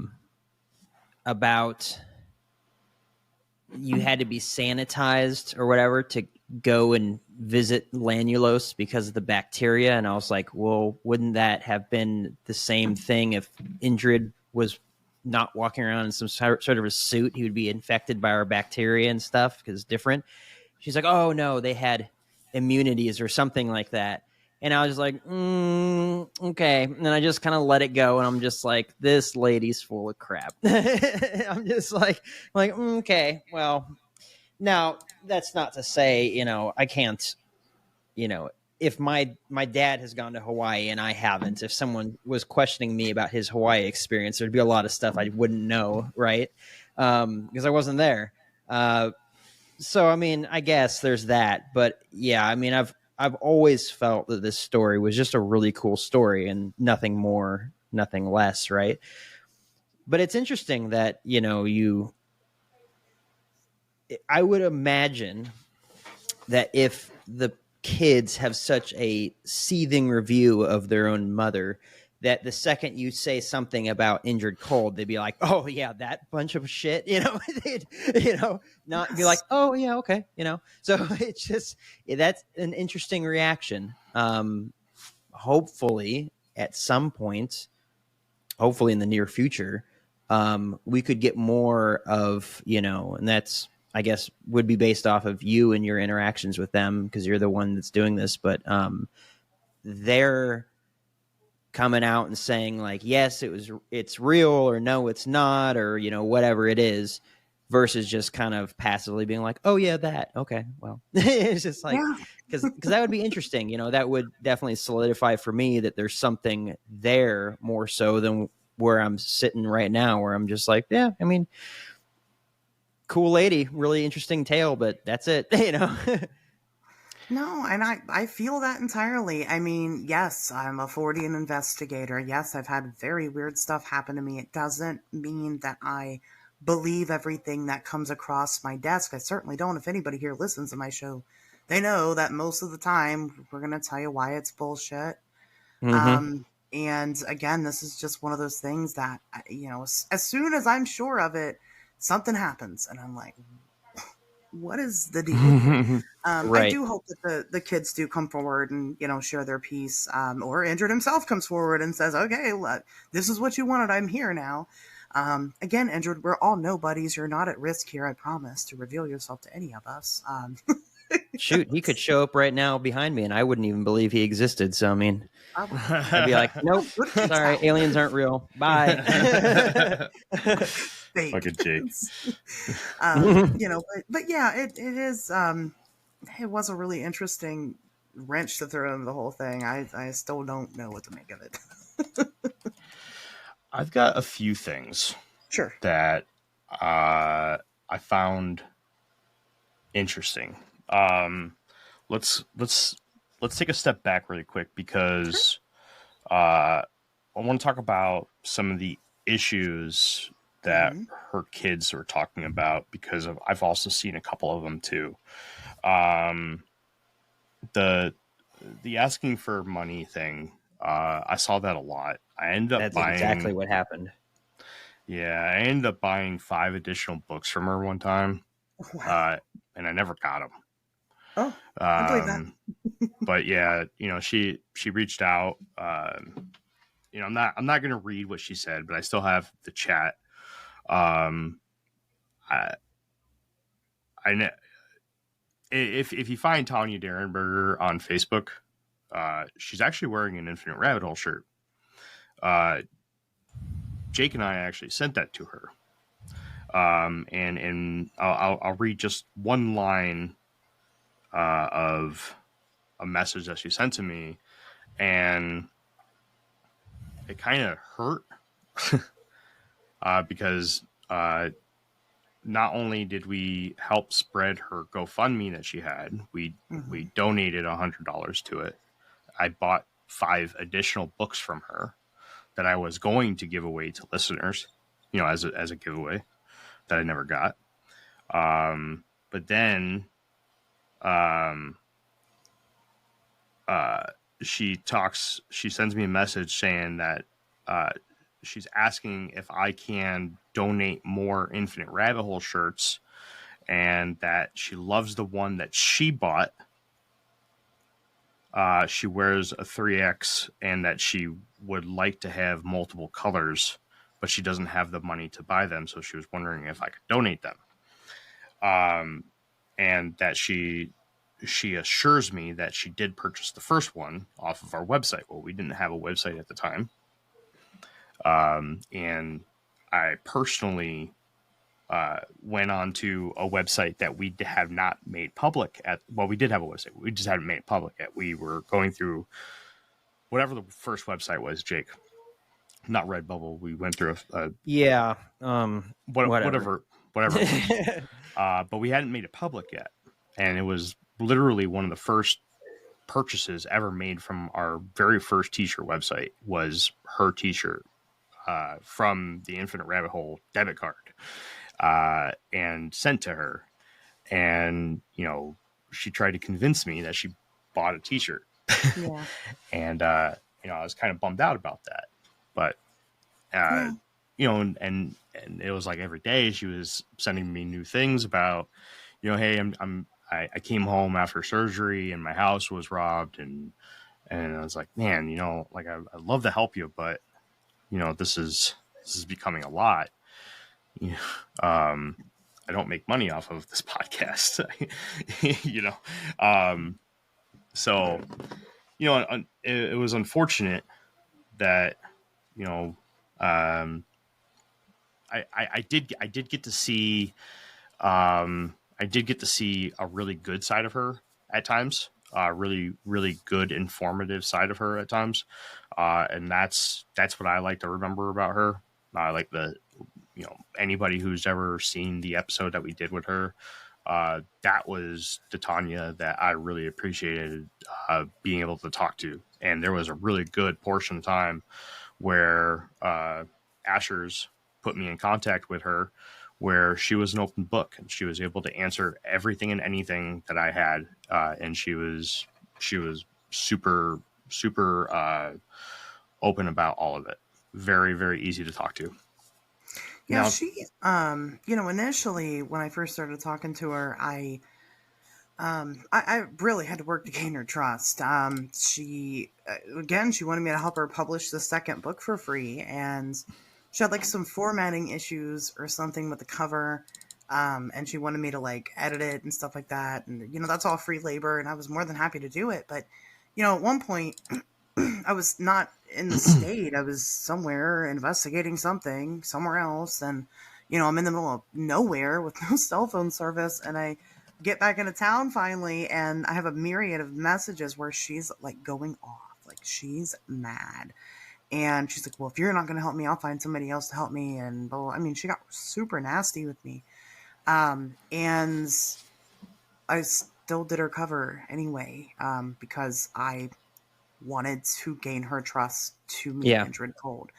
you had to be sanitized or whatever to go and visit Lanulos because of the bacteria. And I was like, well, wouldn't that have been the same thing if Indrid was not walking around in some sort of a suit? He would be infected by our bacteria and stuff because it's different. She's like, oh no, they had immunities or something like that. And I was like, okay. And then I just kind of let it go. And I'm just like, this lady's full of crap. I'm just like, okay, well, now that's not to say, I can't, if my dad has gone to Hawaii and I haven't, if someone was questioning me about his Hawaii experience, there'd be a lot of stuff I wouldn't know. Right. Because I wasn't there. So, I guess there's that, but yeah, I've always felt that this story was just a really cool story and nothing more, nothing less, right? But it's interesting that, I would imagine that if the kids have such a seething review of their own mother, that the second you say something about Indrid Cold, they'd be like, oh yeah, that bunch of shit, they'd, not be like, oh yeah, okay, so it's just, that's an interesting reaction. Hopefully at some point, hopefully in the near future, we could get more of, and that's, I guess, would be based off of you and your interactions with them because you're the one that's doing this, but they're coming out and saying like, yes, it's real, or no, it's not, or, whatever it is, versus just kind of passively being like, oh yeah, that, okay, well, it's just like, because that would be interesting, that would definitely solidify for me that there's something there more so than where I'm sitting right now, where I'm just like, yeah, cool lady, really interesting tale, but that's it, No, and I feel that entirely. Yes, I'm a Fortean investigator. Yes, I've had very weird stuff happen to me. It doesn't mean that I believe everything that comes across my desk. I certainly don't. If anybody here listens to my show, they know that most of the time we're going to tell you why it's bullshit. And again, this is just one of those things that, as soon as I'm sure of it, something happens. And I'm like, what is the deal here? Right. I do hope that the kids do come forward and, share their piece. Or Indrid himself comes forward and says, okay, this is what you wanted. I'm here now. Again, Indrid, we're all nobodies. You're not at risk here, I promise, to reveal yourself to any of us. Shoot, he could show up right now behind me and I wouldn't even believe he existed. So, I mean, I'd be like, nope, sorry, aliens aren't real. Bye. Fucking Jake. But yeah, it is, it was a really interesting wrench to throw in the whole thing. I still don't know what to make of it. I've got a few things Sure. that I found interesting. Let's take a step back really quick because I want to talk about some of the issues that her kids were talking about because I've also seen a couple of them too. The asking for money thing, I saw that a lot. I ended up buying exactly what happened. Yeah, I ended up buying 5 additional books from her one time. Wow. And I never got them. Oh, I believe that. But yeah, she reached out. I'm not going to read what she said, but I still have the chat. I know if you find Tanya Derenberger on Facebook, she's actually wearing an Infinite Rabbit Hole shirt. Jake and I actually sent that to her. And I'll read just one line of a message that she sent to me, and it kind of hurt because not only did we help spread her GoFundMe that she had, we donated $100 to it. I bought 5 additional books from her that I was going to give away to listeners, as a giveaway that I never got. But then she sends me a message saying that she's asking if I can donate more Infinite Rabbit Hole shirts, and that she loves the one that she bought. She wears a 3X, and that she would like to have multiple colors, but she doesn't have the money to buy them. So she was wondering if I could donate them. And that she assures me that she did purchase the first one off of our website. Well, we didn't have a website at the time. And I personally went on to a website that we have not made public we did have a website. We just hadn't made it public yet. We were going through whatever the first website was, Jake. Not Redbubble. We went through whatever. But we hadn't made it public yet. And it was literally one of the first purchases ever made from our very first t-shirt website was her t-shirt from the Infinite Rabbit Hole debit card and sent to her. And, she tried to convince me that she bought a t-shirt. Yeah. And, I was kind of bummed out about that. But, and it was like every day she was sending me new things about, hey, I came home after surgery and my house was robbed. And I was like, man, I'd love to help you, but, this is becoming a lot. I don't make money off of this podcast, so, it was unfortunate that, I did get to see, a really good side of her at times, really, really good, informative side of her at times. And that's what I like to remember about her. I like anybody who's ever seen the episode that we did with her, that was the Tanya that I really appreciated being able to talk to. And there was a really good portion of time where Asherz put me in contact with her where she was an open book and she was able to answer everything and anything that I had. And she was super, super open about all of it. Very, very easy to talk to. Yeah, Now, she, initially when I first started talking to her, I really had to work to gain her trust. She wanted me to help her publish the second book for free, and she had like some formatting issues or something with the cover. And she wanted me to like edit it and stuff like that. And, that's all free labor, and I was more than happy to do it. But, at one point I was not in the state. I was somewhere investigating something somewhere else. And, I'm in the middle of nowhere with no cell phone service. And I get back into town finally, and I have a myriad of messages where she's like going off, like she's mad. And she's like, well, if you're not going to help me, I'll find somebody else to help me. And blah, blah. I mean, she got super nasty with me. And I still did her cover anyway, because I wanted to gain her trust to meet Indrid Cold.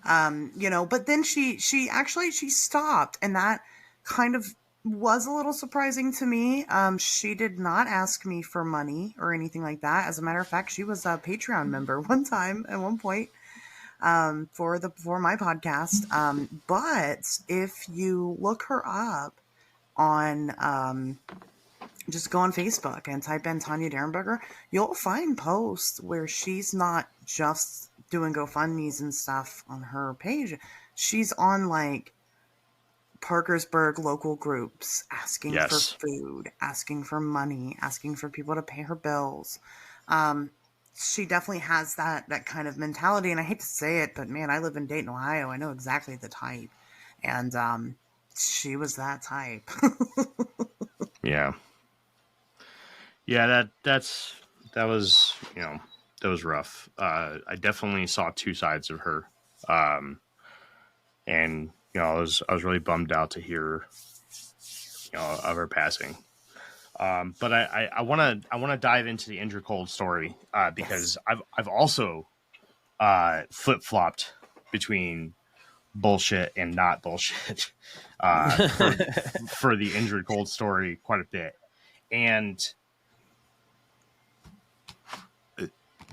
But then she stopped, and that kind of was a little surprising to me. She did not ask me for money or anything like that. As a matter of fact, she was a Patreon member one time at one point, for my podcast. But if you look her up on, just go on Facebook and type in Tanya Derenberger, you'll find posts where she's not just doing GoFundMe's and stuff on her page. She's on like Parkersburg local groups asking for food, asking for money, asking for people to pay her bills. She definitely has that kind of mentality. And I hate to say it, but man, I live in Dayton, Ohio. I know exactly the type. And she was that type. Yeah. Yeah, that was rough. I definitely saw two sides of her. And I was really bummed out to hear of her passing. But I want to dive into the Indrid Cold story because I've also flip-flopped between bullshit and not bullshit for the Indrid Cold story quite a bit. And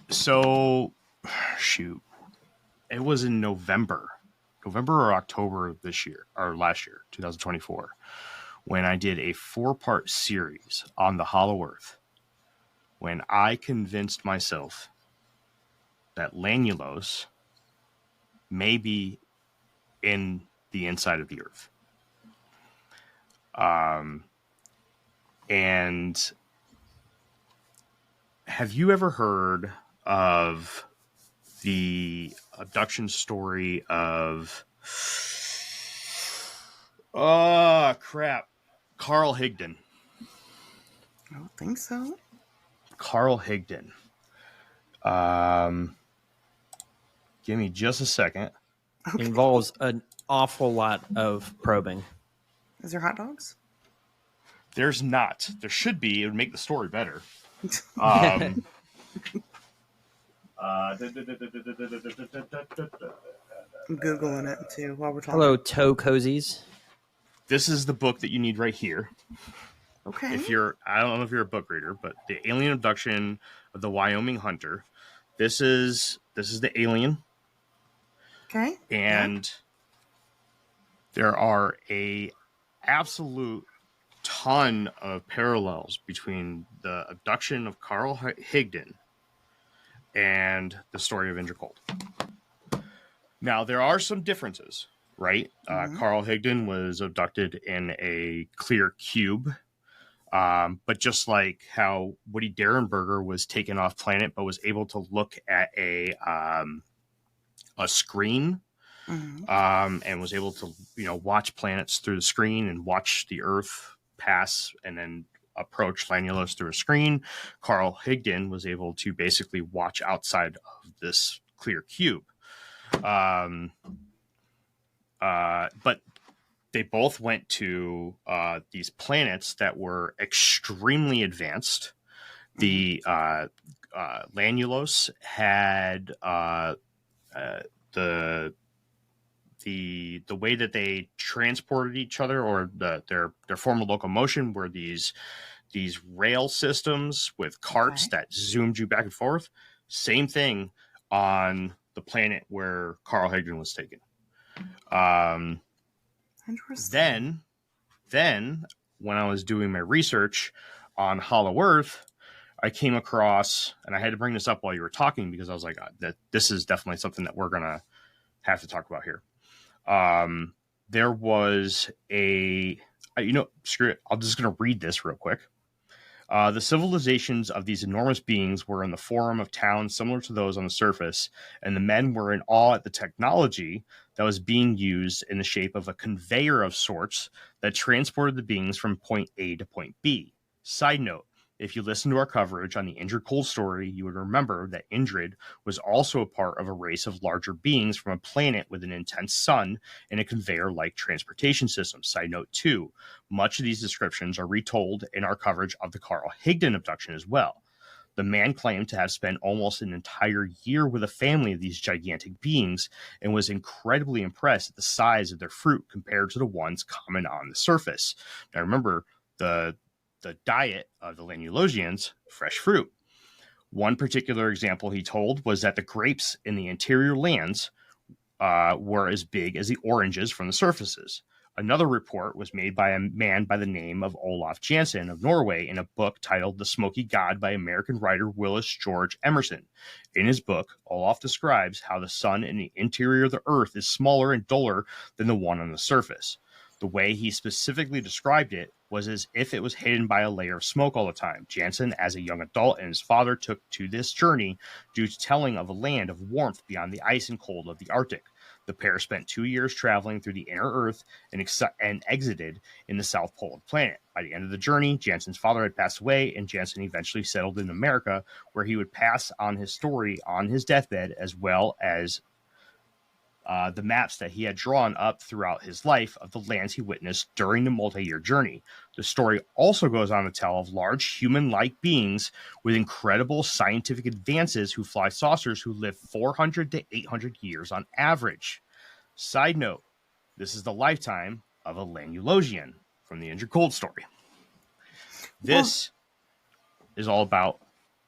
so, shoot, it was in November or October of this year, or last year, 2024, when I did a 4-part series on the Hollow Earth, when I convinced myself that Lanulos may be in the inside of the Earth. And have you ever heard of the abduction story of Carl Higdon? I don't think so. Carl Higdon. Give me just a second. Okay. Involves an awful lot of probing. Is there hot dogs? There's not. There should be. It would make the story better. I'm Googling it too while we're talking. Hello, toe cozies. This is the book that you need right here. Okay. I don't know if you're a book reader, but The Alien Abduction of the Wyoming Hunter. This is the alien. Okay. And there are a absolute ton of parallels between the abduction of Carl Higdon and the story of Indrid Cold. Now, there are some differences, right? Carl Higdon was abducted in a clear cube. But just like how Woody Derenberger was taken off planet, but was able to look at a screen, and was able to, watch planets through the screen and watch the Earth pass and then approach Lanulos through a screen. Carl Higdon was able to basically watch outside of this clear cube. But they both went to these planets that were extremely advanced. The Lanulos had the the way that they transported each other, or their form of locomotion, were these rail systems with carts that zoomed you back and forth. Same thing on the planet where Carl Higdon was taken. Interesting. Then when I was doing my research on Hollow Earth, I came across, and I had to bring this up while you were talking because I was like, that this is definitely something that we're gonna have to talk about here. There was screw it. I'm just gonna read this real quick. The civilizations of these enormous beings were in the form of towns similar to those on the surface, and the men were in awe at the technology that was being used in the shape of a conveyor of sorts that transported the beings from point A to point B. Side note, if you listen to our coverage on the Indrid Cold story, you would remember that Indrid was also a part of a race of larger beings from a planet with an intense sun and a conveyor-like transportation system. Side note 2, much of these descriptions are retold in our coverage of the Carl Higdon abduction as well. The man claimed to have spent almost an entire year with a family of these gigantic beings and was incredibly impressed at the size of their fruit compared to the ones common on the surface. Now remember, the diet of the Lanulosians, fresh fruit. One particular example he told was that the grapes in the interior lands were as big as the oranges from the surfaces. Another report was made by a man by the name of Olaf Jansen of Norway in a book titled The Smoky God by American writer Willis George Emerson. In his book, Olaf describes how the sun in the interior of the earth is smaller and duller than the one on the surface. The way he specifically described it was as if it was hidden by a layer of smoke all the time. Jansen, as a young adult, and his father took to this journey due to telling of a land of warmth beyond the ice and cold of the Arctic. The pair spent 2 years traveling through the inner Earth and exited in the South Pole of the planet. By the end of the journey, Jansen's father had passed away, and Jansen eventually settled in America, where he would pass on his story on his deathbed, as well as the maps that he had drawn up throughout his life of the lands he witnessed during the multi-year journey. The story also goes on to tell of large human-like beings with incredible scientific advances who fly saucers who live 400 to 800 years on average. Side note, this is the lifetime of a Lanulosian from the Indrid Cold story. This is all about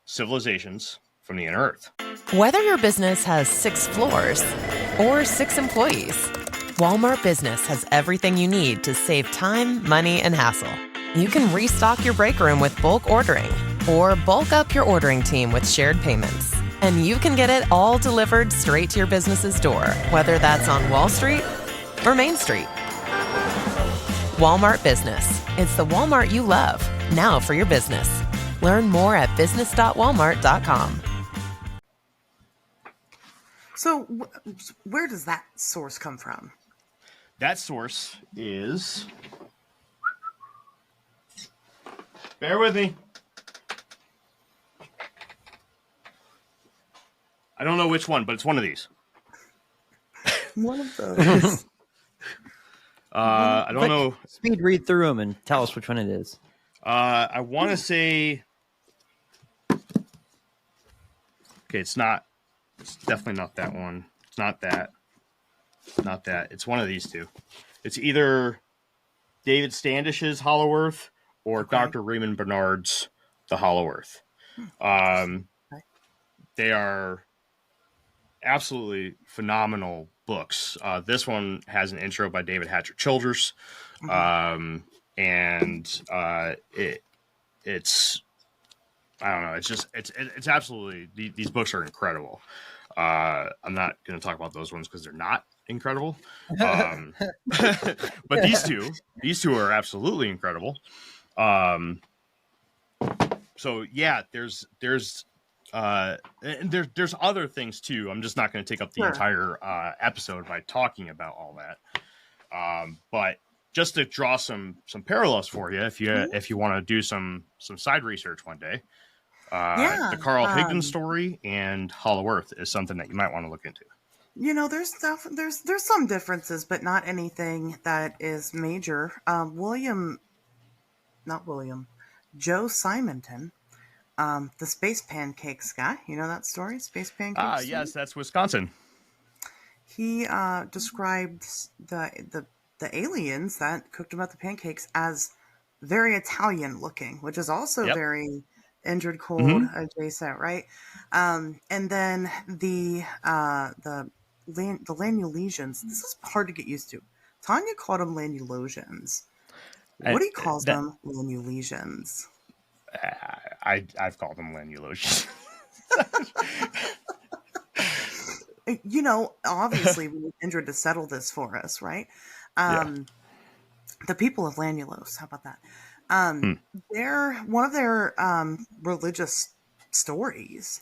civilizations from the inner Earth. Whether your business has 6 floors or 6 employees, Walmart Business has everything you need to save time, money, and hassle. You can restock your break room with bulk ordering or bulk up your ordering team with shared payments. And you can get it all delivered straight to your business's door, whether that's on Wall Street or Main Street. Walmart Business. It's the Walmart you love, now for your business. Learn more at business.walmart.com. So where does that source come from? That source is... Bear with me. I don't know which one, but it's one of these. One of those. I don't know. Speed read through them and tell us which one it is. I want to say... Okay, it's not... It's definitely not that one. It's not that. Not that. It's one of these two. It's either David Standish's Hollow Earth or Dr. Raymond Bernard's The Hollow Earth. They are absolutely phenomenal books. This one has an intro by David Hatcher Childers. It's I don't know. It's absolutely, these books are incredible. I'm not going to talk about those ones because they're not incredible. But these two are absolutely incredible. So yeah, there's other things too. I'm just not going to take up the entire episode by talking about all that. But just to draw some parallels for you, if you want to do some side research one day, the Carl Higdon story and Hollow Earth is something that you might want to look into. You know, there's some differences, but not anything that is major. Joe Simonton, the Space Pancakes guy. You know that story, Space Pancakes? Yes, that's Wisconsin. he described the aliens that cooked him up the pancakes as very Italian looking, which is also very Indrid Cold adjacent, right? And then the Lanulesians. This is hard to get used to. Tanya called them Lanulosians. Woody calls them Lanulesians. I've called them Lanulosians. You know, obviously we need Indrid to settle this for us, right? The people of Lanulos, how about that? They're one of their religious stories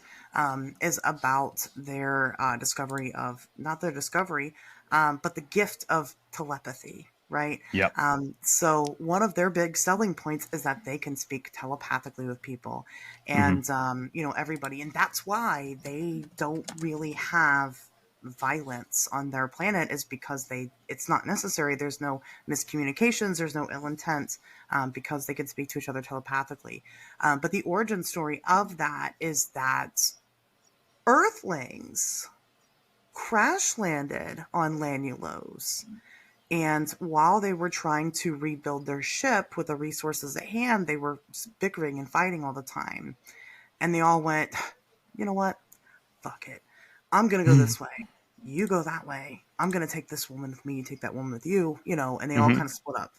is about their discovery of, not their discovery, but the gift of telepathy, right? Yep. So one of their big selling points is that they can speak telepathically with people and, you know, everybody. And that's why they don't really have violence on their planet, is because it's not necessary. There's no miscommunications. There's no ill intent, because they can speak to each other telepathically. But the origin story of that is that Earthlings crash landed on Lanulos. And while they were trying to rebuild their ship with the resources at hand, they were bickering and fighting all the time. And they all went, you know what? Fuck it. I'm going to go this way. You go that way. I'm going to take this woman with me. You take that woman with you, you know, and they all kind of split up.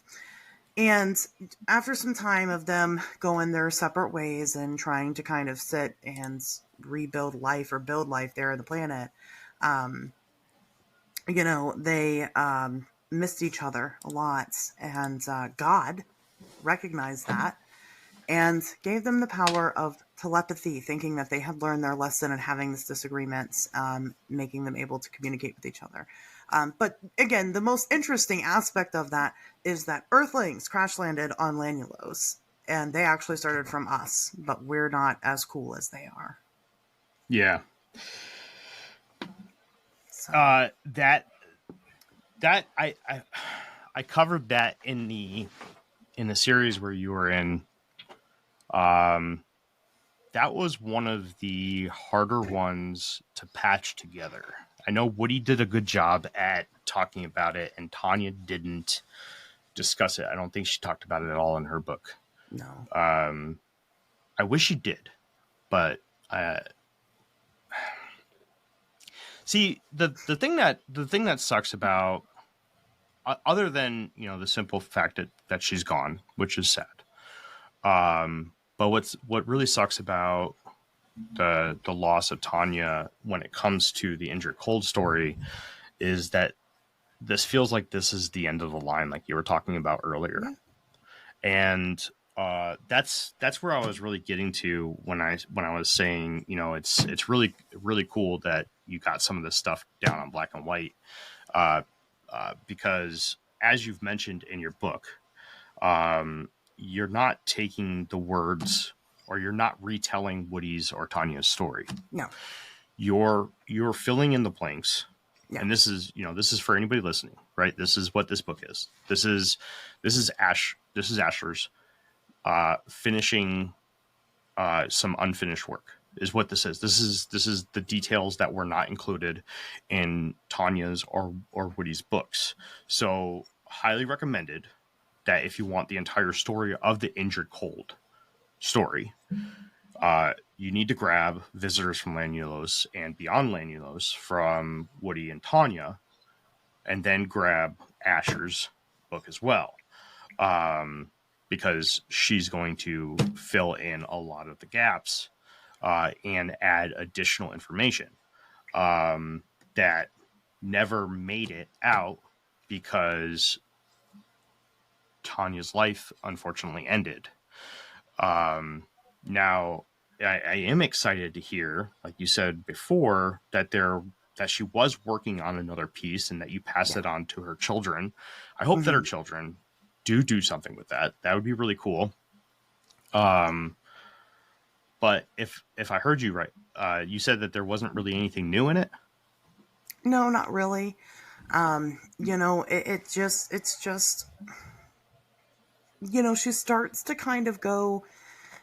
And after some time of them going their separate ways and trying to kind of sit and rebuild life or build life there on the planet, you know, they missed each other a lot. And God recognized that and gave them the power of telepathy, thinking that they had learned their lesson and having this disagreement, making them able to communicate with each other. But again, the most interesting aspect of that is that Earthlings crash landed on Lanulos, and they actually started from us, but we're not as cool as they are. Yeah. So. That I covered that in the series where you were in. That was one of the harder ones to patch together. I know Woody did a good job at talking about it, and Tanya didn't discuss it. I don't think she talked about it at all in her book. No. I wish she did, but see, the thing that sucks about, other than, you know, the simple fact that she's gone, which is sad. But what really sucks about the loss of Tanya when it comes to the Indrid Cold story is that this feels like this is the end of the line, like you were talking about earlier. Yeah. And that's where I was really getting to when I was saying, you know, it's really, really cool that you got some of this stuff down on black and white, because as you've mentioned in your book, you're not taking the words, or you're not retelling Woody's or Tanya's story. No, you're filling in the blanks. Yeah. And this is for anybody listening, right? This is what this book is. This is Asherz finishing some unfinished work is what this is. This is the details that were not included in Tanya's or Woody's books. So highly recommended that if you want the entire story of the Indrid Cold story, you need to grab Visitors from Lanulos and Beyond Lanulos from Woody and Tanya, and then grab Asher's book as well, because she's going to fill in a lot of the gaps and add additional information that never made it out because Tanya's life unfortunately ended. Now, I am excited to hear, like you said before, that she was working on another piece and that you passed it on to her children. I hope that her children do something with that. That would be really cool. But if I heard you right, you said that there wasn't really anything new in it. No, not really. You know, it's just, you know, she starts to kind of go,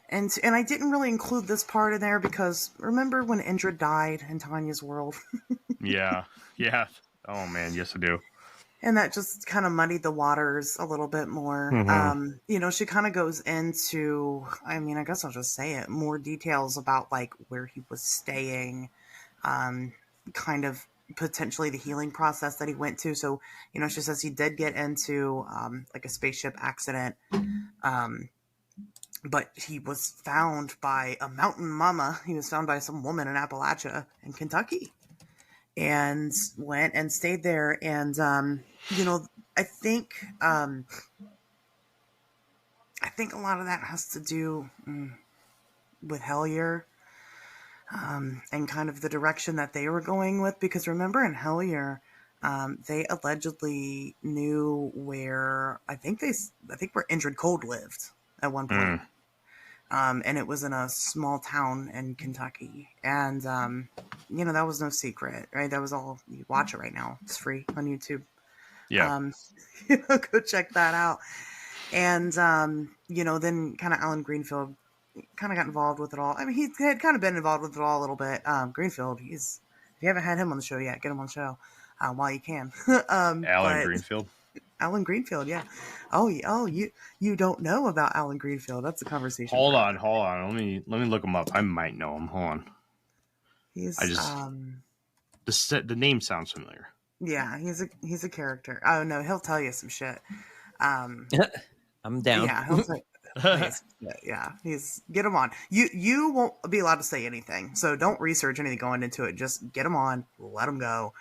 and I didn't really include this part in there because remember when Indrid died in Tanya's world? Yeah. Oh man, yes I do. And that just kind of muddied the waters a little bit more. She kind of goes into, I mean, I guess I'll just say it, more details about like where he was staying, kind of potentially the healing process that he went to. So, she says he did get into like a spaceship accident, but he was found by a mountain mama. He was found by some woman in Appalachia in Kentucky. And went and stayed there. And, I think a lot of that has to do with Hellier and kind of the direction that they were going with. Because remember in Hellier, they allegedly knew where, I think where Indrid Cold lived at one point. And it was in a small town in Kentucky. And, that was no secret, right? That was all, you watch it right now. It's free on YouTube. Yeah. Go check that out. And, then kind of Alan Greenfield kind of got involved with it all. I mean, he had kind of been involved with it all a little bit. Greenfield, if you haven't had him on the show yet, get him on the show while you can. Greenfield. Alan Greenfield, yeah. Oh, you don't know about Alan Greenfield? That's a conversation. Hold on. Let me look him up. I might know him. Hold on. He's the name sounds familiar. Yeah, he's a character. Oh no, he'll tell you some shit. I'm down. Yeah, he'll get him on. You won't be allowed to say anything, so don't research anything going into it. Just get him on, let him go.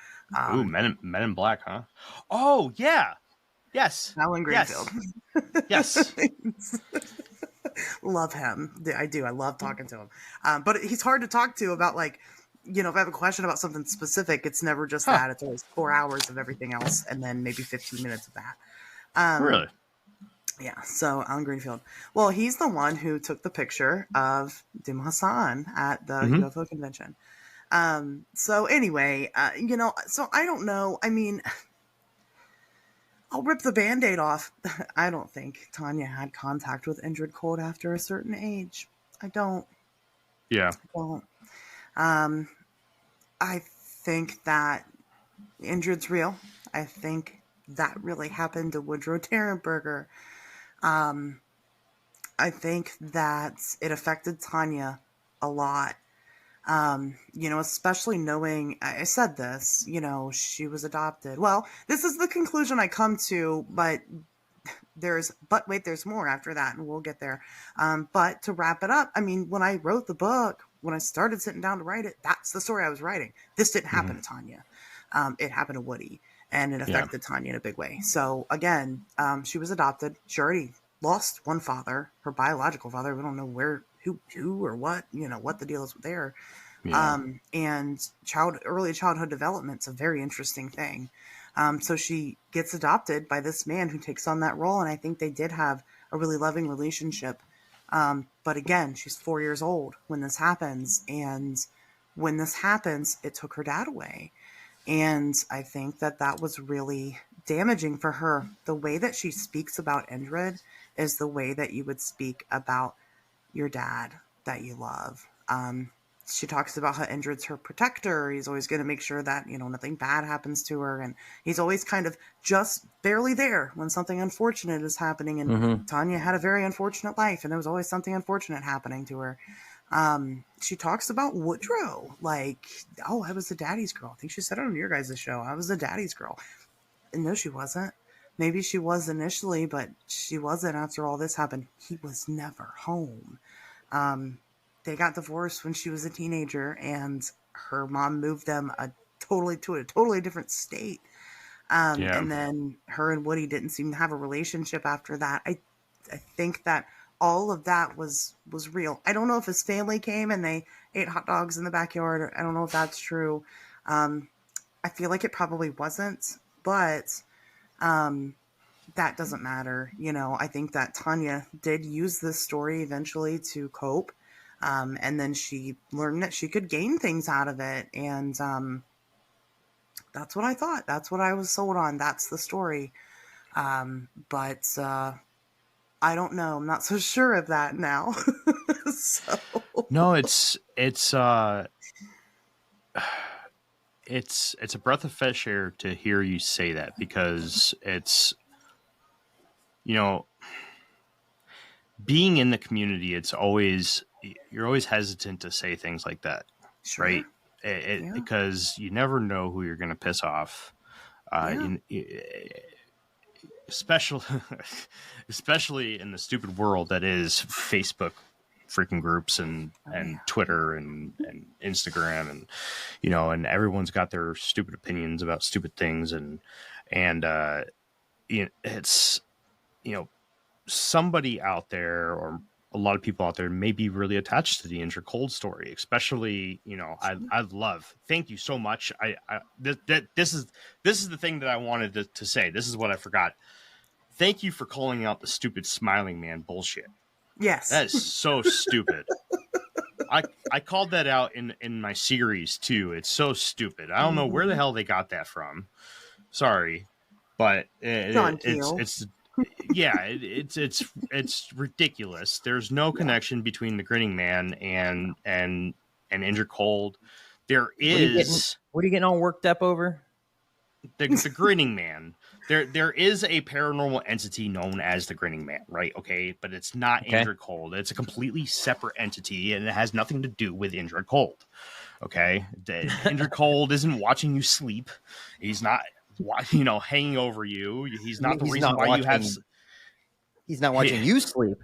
Ooh, Men in Black, huh? Oh yeah. Yes. Alan Greenfield. Yes. Love him. I do. I love talking to him. But he's hard to talk to about, like, if I have a question about something specific, it's never just that. It's always 4 hours of everything else and then maybe 15 minutes of that. Really? Yeah. So Alan Greenfield. Well, he's the one who took the picture of Dim Hassan at the UFO convention. So anyway, so I don't know. I mean, I'll rip the Band-Aid off. I don't think Tanya had contact with Indrid Cold after a certain age. I don't. Yeah. I don't. I think that Indrid's real. I think that really happened to Woodrow Derenberger. I think that it affected Tanya a lot. Especially knowing, I said this, she was adopted. Well, this is the conclusion I come to, but there's more after that, and we'll get there. But to wrap it up, I mean, when I wrote the book, when I started sitting down to write it, that's the story I was writing. This didn't happen to Tanya. It happened to Woody, and it affected Tanya in a big way. So again, she was adopted. She already lost one father, her biological father. We don't know who or what, what the deal is there. Yeah. And early childhood development's a very interesting thing. So she gets adopted by this man who takes on that role. And I think they did have a really loving relationship. But again, she's 4 years old when this happens. And when this happens, it took her dad away. And I think that was really damaging for her. The way that she speaks about Indrid is the way that you would speak about your dad that you love. She talks about how Indrid's her protector. He's always going to make sure that, nothing bad happens to her. And he's always kind of just barely there when something unfortunate is happening. And Tanya had a very unfortunate life, and there was always something unfortunate happening to her. She talks about Woodrow, like, oh, I was the daddy's girl. I think she said it on your guys' show. I was the daddy's girl. And no, she wasn't. Maybe she was initially, but she wasn't after all this happened. He was never home. They got divorced when she was a teenager, and her mom moved them to a totally different state. And then her and Woody didn't seem to have a relationship after that. I think that all of that was real. I don't know if his family came and they ate hot dogs in the backyard. I don't know if that's true. I feel like it probably wasn't, but that doesn't matter. I think that Tanya did use this story eventually to cope. And then she learned that she could gain things out of it. And that's what I thought. That's what I was sold on. That's the story. But I don't know. I'm not so sure of that now. No, it's it's a breath of fresh air to hear you say that, because it's, being in the community, you're always hesitant to say things like that, Sure. right? Because you never know who you're going to piss off. Especially in the stupid world that is Facebook freaking groups and Twitter and Instagram, and and everyone's got their stupid opinions about stupid things, and it's somebody out there, or a lot of people out there, may be really attached to the Indrid Cold story, especially, I love, thank you so much. This is the thing that I wanted to say. This is what I forgot. Thank you for calling out the stupid smiling man bullshit. Yes. That is so stupid. I called that out in my series too. It's so stupid. I don't know where the hell they got that from. Sorry, but it's ridiculous. There's no connection between the Grinning Man and Indrid Cold. There is. What are you getting all worked up over? The Grinning Man. There is a paranormal entity known as the Grinning Man, right? Okay, but it's not Indrid Cold. It's a completely separate entity, and it has nothing to do with Indrid Cold. Okay, Indrid Cold isn't watching you sleep. He's not, hanging over you. He's not the reason why you have. He's not watching you sleep.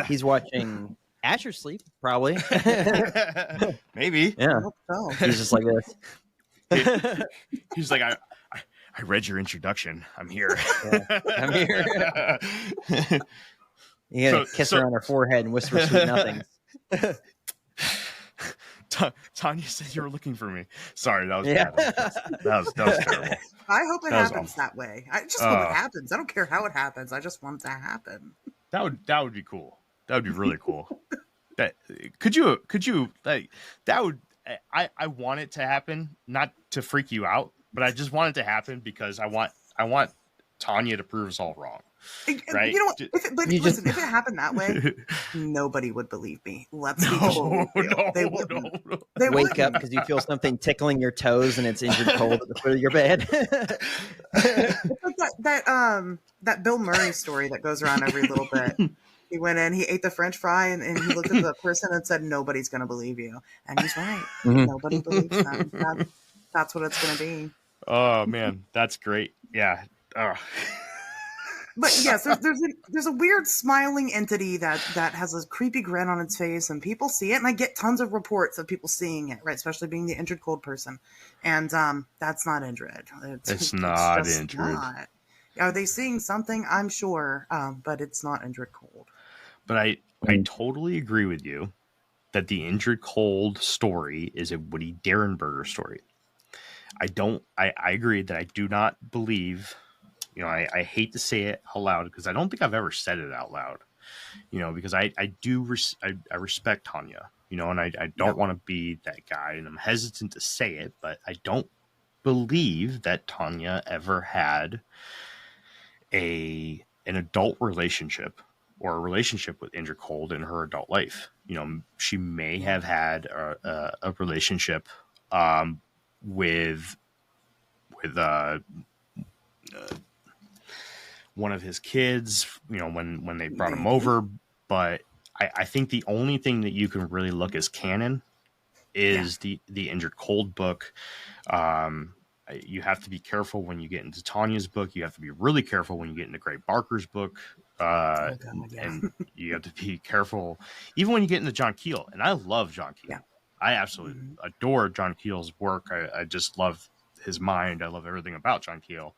He's watching Asherz sleep, probably. Maybe. Yeah. He's just like this. He's like, I read your introduction. I'm here. Yeah, I'm here. You gotta kiss her on her forehead and whisper sweet nothings. Tanya said you were looking for me. Sorry, that was bad. That was terrible. I hope it happens that way. I just hope it happens. I don't care how it happens. I just want it to happen. That would be cool. That would be really cool. Could you like that would I want it to happen, not to freak you out, but I just want it to happen because I want Tanya to prove us all wrong. Right? You know what? If it happened that way, nobody would believe me. Let's be cool. They wouldn't. They wake up because you feel something tickling your toes and it's Indrid Cold at the foot of your bed. It's like that Bill Murray story that goes around every little bit. He went in, he ate the French fry, and he looked at the person and said, "Nobody's going to believe you." And he's right. Mm-hmm. Nobody believes them. That's what it's going to be. Oh man, that's great. Yeah. But yes, there's a weird smiling entity that has a creepy grin on its face, and people see it, and I get tons of reports of people seeing it, right? Especially being the Indrid Cold person, and that's not Indrid. It's not Indrid. Not. Are they seeing something? I'm sure, but it's not Indrid Cold. But I totally agree with you that the Indrid Cold story is a Woody Derenberger story. I agree that I do not believe. I hate to say it out loud because I don't think I've ever said it out loud, because I respect Tanya, and I don't want to be that guy, and I'm hesitant to say it, but I don't believe that Tanya ever had an adult relationship or a relationship with Indrid Cold in her adult life. She may have had a relationship with one of his kids, when they brought him over. But I think the only thing that you can really look as canon is the Indrid Cold book. You have to be careful when you get into Tanya's book. You have to be really careful when you get into Gray Barker's book. And you have to be careful even when you get into John Keel. And I love John Keel. Yeah. I absolutely adore John Keel's work. I just love his mind. I love everything about John Keel.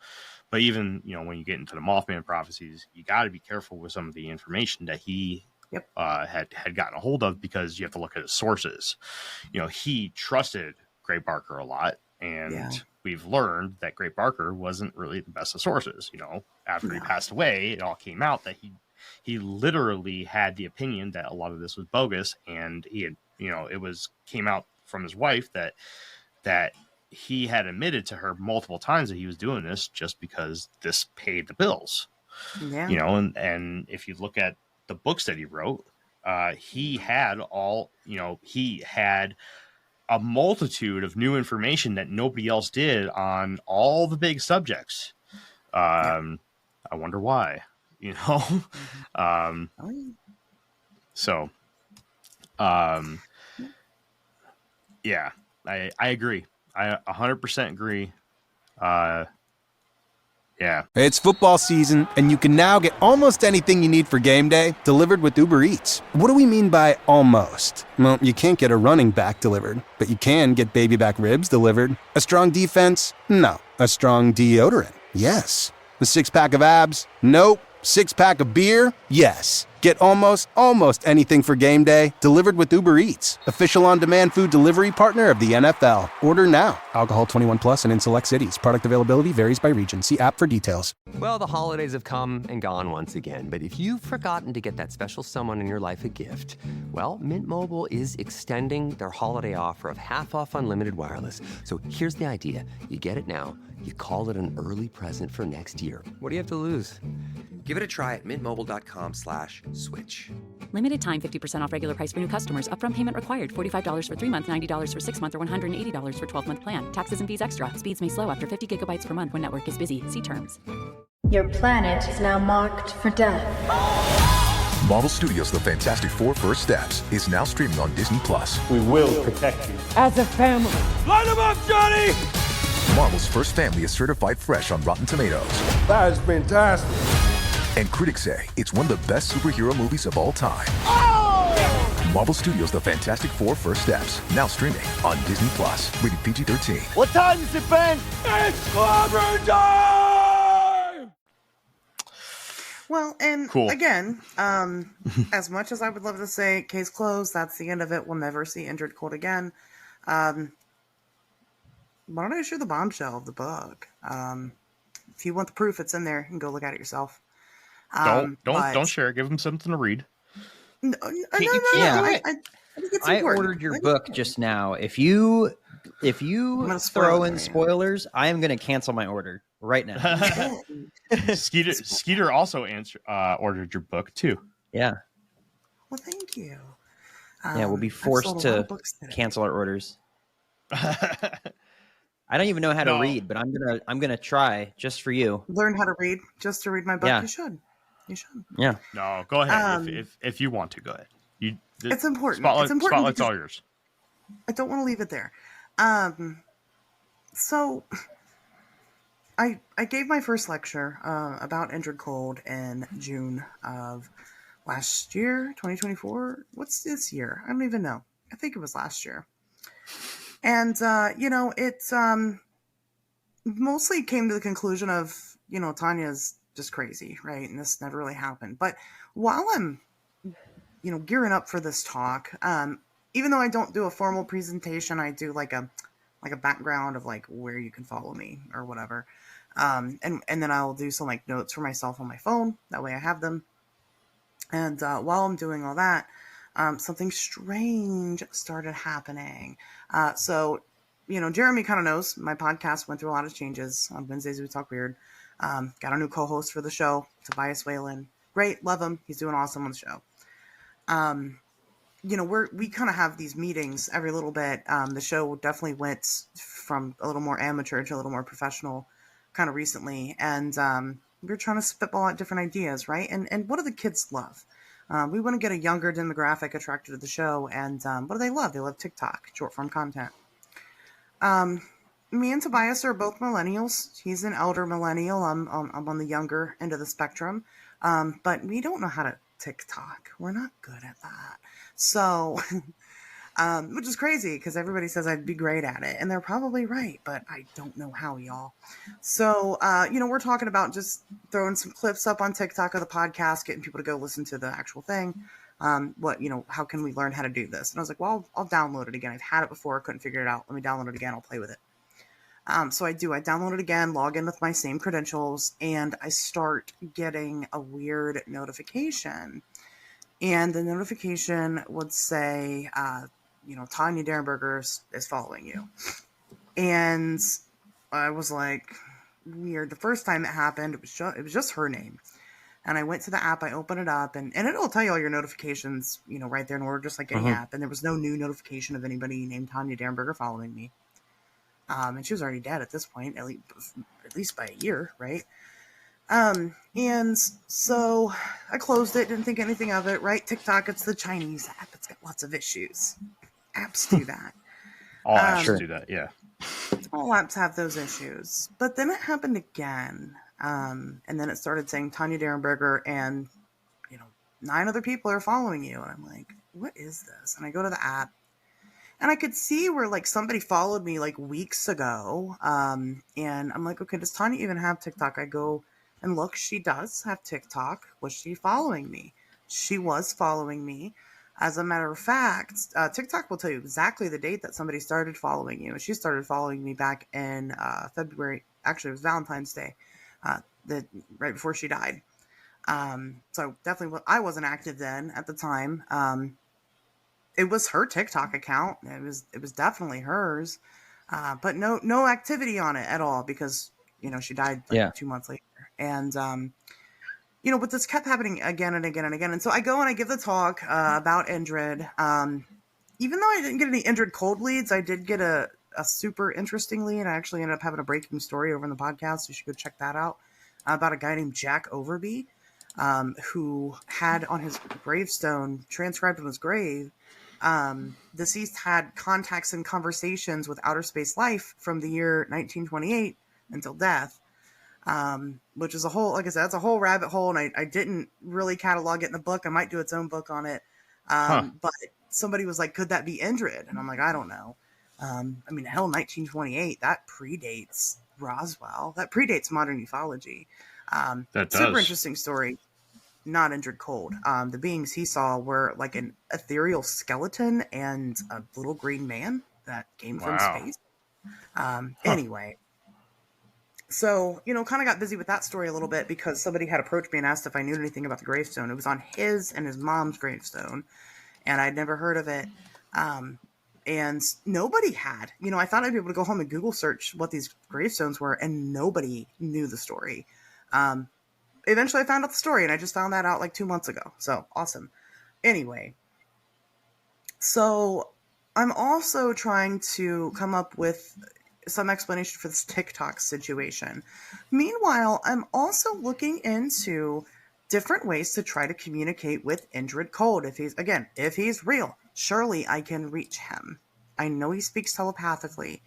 But even, when you get into the Mothman prophecies, you got to be careful with some of the information that he had gotten a hold of, because you have to look at his sources. He trusted Gray Barker a lot, and we've learned that Gray Barker wasn't really the best of sources. After he passed away, it all came out that he literally had the opinion that a lot of this was bogus, and he had, came out from his wife that he had admitted to her multiple times that he was doing this just because this paid the bills. Yeah. And if you look at the books that he wrote, he had a multitude of new information that nobody else did on all the big subjects. I wonder why, you know? Yeah, I agree. I 100% agree. Yeah. It's football season, and you can now get almost anything you need for game day delivered with Uber Eats. What do we mean by almost? Well, you can't get a running back delivered, but you can get baby back ribs delivered. A strong defense? No. A strong deodorant? Yes. A six-pack of abs? Nope. Six-pack of beer? Yes. Get almost anything for game day delivered with Uber Eats, official on-demand food delivery partner of the NFL. Order now. Alcohol 21 plus and in select cities. Product availability varies by region. See app for details. Well, the holidays have come and gone once again, but if you've forgotten to get that special someone in your life a gift, well, Mint Mobile is extending their holiday offer of half off unlimited wireless. So here's the idea. You get it now. You call it an early present for next year. What do you have to lose? Give it a try at mintmobile.com/switch. Limited time 50% off regular price for new customers. Upfront payment required. $45 for 3 months, $90 for 6 months, or $180 for 12-month plan. Taxes and fees extra. Speeds may slow after 50 gigabytes per month when network is busy. See terms. Your planet is now marked for death. Marvel Studios' The Fantastic Four: First Steps is now streaming on Disney+. We will protect you. As a family. Light him up, Johnny! Marvel's first family is certified fresh on Rotten Tomatoes. That is fantastic. And critics say it's one of the best superhero movies of all time. Oh! Marvel Studios' The Fantastic Four: First Steps, now streaming on Disney+. Rated PG-13. What time is it, Ben? It's clobber time! Well, and again, as much as I would love to say case closed, that's the end of it. We'll never see Indrid Cold again. Why don't I share the bombshell of the book? If you want the proof, it's in there. You can go look at it yourself. Don't share it. Give them something to read. No. Yeah. I think it's I important. ordered your book just now. If you throw in spoilers, I am going to cancel my order right now. Skeeter also ordered your book too. Yeah. Well, thank you. Yeah, we'll be forced to cancel our orders. I don't even know how to read, but I'm gonna try just for you. Learn how to read just to read my book. Yeah. You should. Yeah. No, go ahead. If you want to, go ahead. It's important. Spotlight's all yours. I don't want to leave it there. So I gave my first lecture about Indrid Cold in June of last year, 2024. What's this year? I don't even know. I think it was last year. And, it's mostly came to the conclusion of, Tanya's just crazy, right? And this never really happened. But while I'm, gearing up for this talk, even though I don't do a formal presentation, I do like a background of like where you can follow me or whatever. And then I'll do some like notes for myself on my phone. That way I have them. And while I'm doing all that, something strange started happening. So, Jeremy kind of knows my podcast went through a lot of changes. On Wednesdays, we talk weird. Got a new co-host for the show, Tobias Whalen. Great. Love him. He's doing awesome on the show. We kind of have these meetings every little bit. The show definitely went from a little more amateur to a little more professional kind of recently. And we're trying to spitball out different ideas, right? And what do the kids love? We want to get a younger demographic attracted to the show, and what do they love? They love TikTok, short-form content. Me and Tobias are both millennials. He's an elder millennial. I'm on the younger end of the spectrum, but we don't know how to TikTok. We're not good at that. So, which is crazy because everybody says I'd be great at it, and they're probably right, but I don't know how, y'all. So, we're talking about just throwing some clips up on TikTok of the podcast, getting people to go listen to the actual thing. How can we learn how to do this? And I was like, well, I'll download it again. I've had it before. I couldn't figure it out. Let me download it again. I'll play with it. So I do. I download it again, log in with my same credentials, and I start getting a weird notification. And the notification would say, Tanya Derenberger is following you. And I was like, weird. The first time it happened, it was just her name. And I went to the app, I opened it up, and it'll tell you all your notifications, right there in order, just like any app. And there was no new notification of anybody named Tanya Derenberger following me. And she was already dead at this point, at least by a year, right? And so I closed it, didn't think anything of it, right? TikTok, it's the Chinese app. It's got lots of issues. Apps do that. All apps do that, yeah. All apps have those issues. But then it happened again. And then it started saying Tanya Derenberger and, 9 other people are following you. And I'm like, what is this? And I go to the app. And I could see where, like, somebody followed me, like, weeks ago. And I'm like, okay, does Tanya even have TikTok? I go and look, she does have TikTok. Was she following me? She was following me. As a matter of fact, TikTok will tell you exactly the date that somebody started following you. She started following me back in February. Actually, it was Valentine's Day, right before she died. So definitely, I wasn't active then at the time. It was her TikTok account. It was definitely hers, but no activity on it at all because she died 2 months later. And but this kept happening again and again and again. And so I go and I give the talk about Indrid. Even though I didn't get any Indrid Cold leads, I did get a super interesting lead. I actually ended up having a breaking story over in the podcast. You should go check that out, about a guy named Jack Overby, who had on his gravestone, transcribed on his grave, deceased had contacts and conversations with outer space life from the year 1928 until death. Which is a whole, like I said, that's a whole rabbit hole, and I didn't really catalog it in the book. I might do its own book on it. But somebody was like, could that be Indrid? And I'm like, I don't know. I mean, hell, 1928, that predates Roswell. That predates modern ufology. That does. Super interesting story. Not Indrid Cold. The beings he saw were like an ethereal skeleton and a little green man that came from space. Anyway. So, kind of got busy with that story a little bit because somebody had approached me and asked if I knew anything about the gravestone. It was on his and his mom's gravestone, and I'd never heard of it. And nobody had. I thought I'd be able to go home and Google search what these gravestones were, and nobody knew the story. Eventually, I found out the story, and I just found that out like 2 months ago. So, awesome. Anyway, so I'm also trying to come up with some explanation for this TikTok situation. Meanwhile, I'm also looking into different ways to try to communicate with Indrid Cold. If he's real, surely I can reach him. I know he speaks telepathically.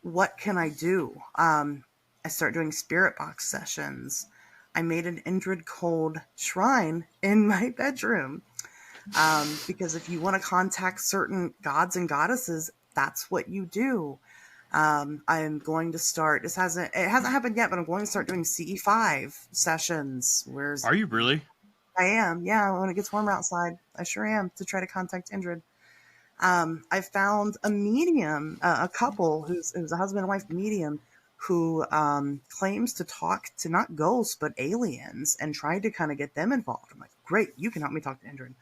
What can I do? I start doing spirit box sessions. I made an Indrid Cold shrine in my bedroom. Because if you want to contact certain gods and goddesses, that's what you do. I'm going to start, it hasn't happened yet, but I'm going to start doing CE5 sessions. Are you really? I am. Yeah. When it gets warmer outside, I sure am, to try to contact Indrid. I found a medium, a couple who's a husband and wife medium who, claims to talk to not ghosts, but aliens, and tried to kind of get them involved. I'm like, great, you can help me talk to Indrid.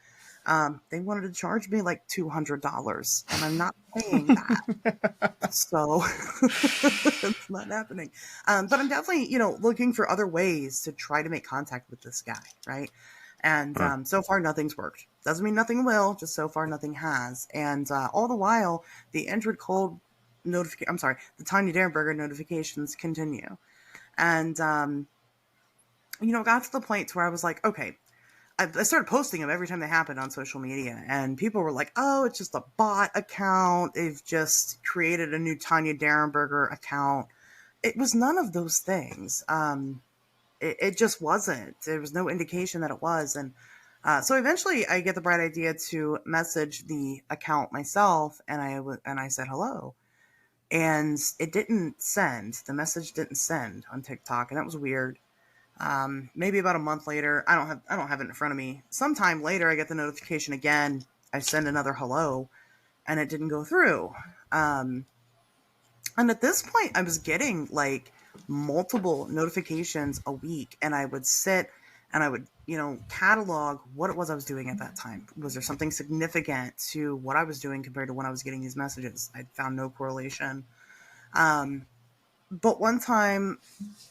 They wanted to charge me like $200, and I'm not paying that. So it's not happening. But I'm definitely, looking for other ways to try to make contact with this guy. Right. And, so far nothing's worked. Doesn't mean nothing will, just so far nothing has. And, all the while the Indrid Cold the Tanya Derenberger notifications continue. And, got to the point where I was like, okay, I started posting them every time they happened on social media, and people were like, oh, it's just a bot account. They've just created a new Tanya Derenberger account. It was none of those things. It just wasn't. There was no indication that it was. And so eventually I get the bright idea to message the account myself, and I said hello. And it didn't send. The message didn't send on TikTok, and that was weird. Maybe about a month later, I don't have it in front of me. Sometime later, I get the notification again. I send another hello, and it didn't go through. And at this point, I was getting like multiple notifications a week, and I would sit and I would, catalog what it was I was doing at that time. Was there something significant to what I was doing compared to when I was getting these messages? I found no correlation. But one time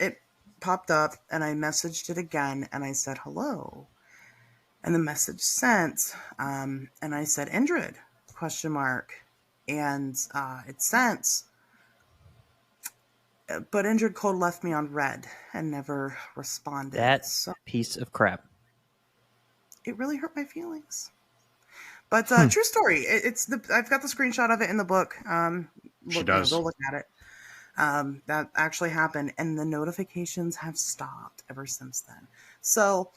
it popped up, and I messaged it again, and I said hello, and the message sent, and I said Indrid ? And it sent, but Indrid Cold left me on red and never responded. That so piece of crap. It really hurt my feelings. But true story. I've got the screenshot of it in the book. She does. Go look at it. That actually happened, and the notifications have stopped ever since then. So,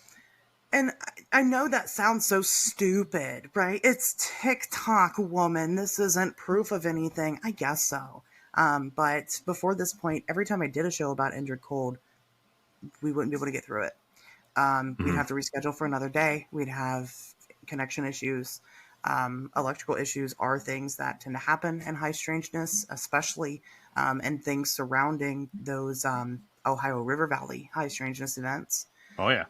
and I know that sounds so stupid, right? It's TikTok, woman. This isn't proof of anything. I guess so. But before this point, every time I did a show about Indrid Cold, we wouldn't be able to get through it. We'd have to reschedule for another day. We'd have connection issues. Electrical issues are things that tend to happen in high strangeness, especially and things surrounding those Ohio River Valley high strangeness events. Oh yeah.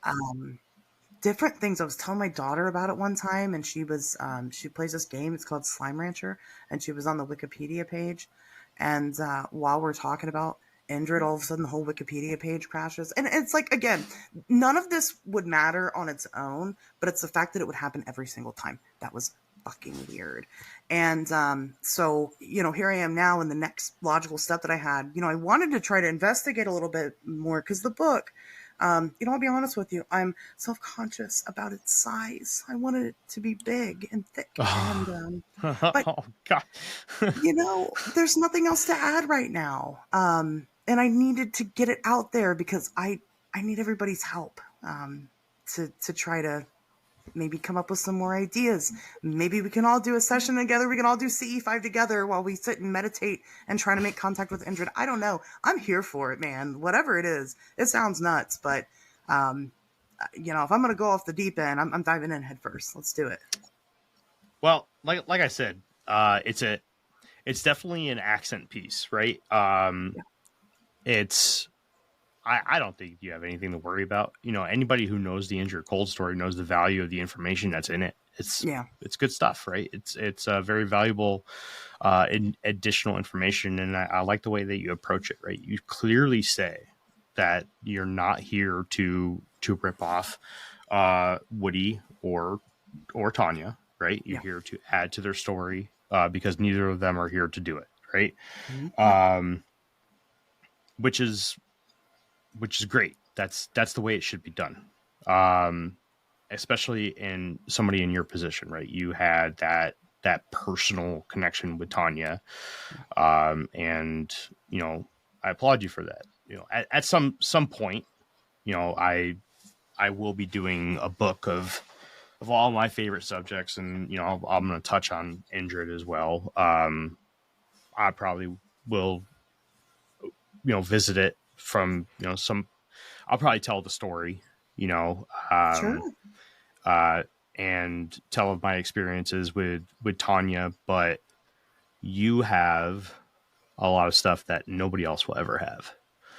Different things. I was telling my daughter about it one time, and she was she plays this game. It's called Slime Rancher, and she was on the Wikipedia page. And while we're talking about Indrid, all of a sudden the whole Wikipedia page crashes. And it's like, again, none of this would matter on its own, but it's the fact that it would happen every single time. That was fucking weird. And so, here I am now in the next logical step that I had. I wanted to try to investigate a little bit more because the book, I'll be honest with you, I'm self-conscious about its size. I wanted it to be big and thick. And, but, oh, God. there's nothing else to add right now. And I needed to get it out there because I need everybody's help to try to maybe come up with some more ideas. Maybe we can all do a session together. We can all do CE5 together while we sit and meditate and try to make contact with Indrid. I don't know. I'm here for it, man. Whatever it is, it sounds nuts, but if I'm going to go off the deep end, I'm diving in head first. Let's do it. Well, like I said, it's definitely an accent piece, right? I don't think you have anything to worry about. Anybody who knows the Indrid Cold story knows the value of the information that's in it. It's good stuff, right? It's a very valuable additional information, and I like the way that you approach it, right? You clearly say that you're not here to rip off Woody or Tanya, right? You're here to add to their story because neither of them are here to do it, right? Mm-hmm. Which is great. That's the way it should be done. Especially in somebody in your position, right? You had that personal connection with Tanya. And I applaud you for that. At some point, I will be doing a book of all my favorite subjects, and I'm going to touch on Indrid as well. I probably will visit it from I'll probably tell the story, Sure. And tell of my experiences with Tanya, but you have a lot of stuff that nobody else will ever have.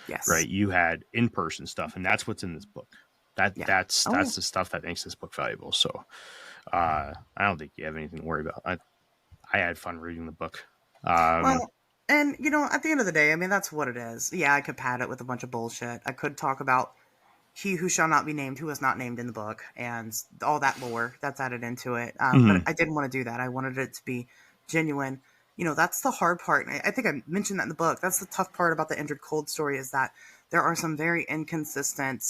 Yes. Right. You had in-person stuff, and that's what's in this book. That's the stuff that makes this book valuable. So I don't think you have anything to worry about. I had fun reading the book. And, at the end of the day, I mean, that's what it is. Yeah, I could pad it with a bunch of bullshit. I could talk about he who shall not be named, who was not named in the book, and all that lore that's added into it. But I didn't want to do that. I wanted it to be genuine. That's the hard part. And I think I mentioned that in the book. That's the tough part about the Indrid Cold story, is that there are some very inconsistent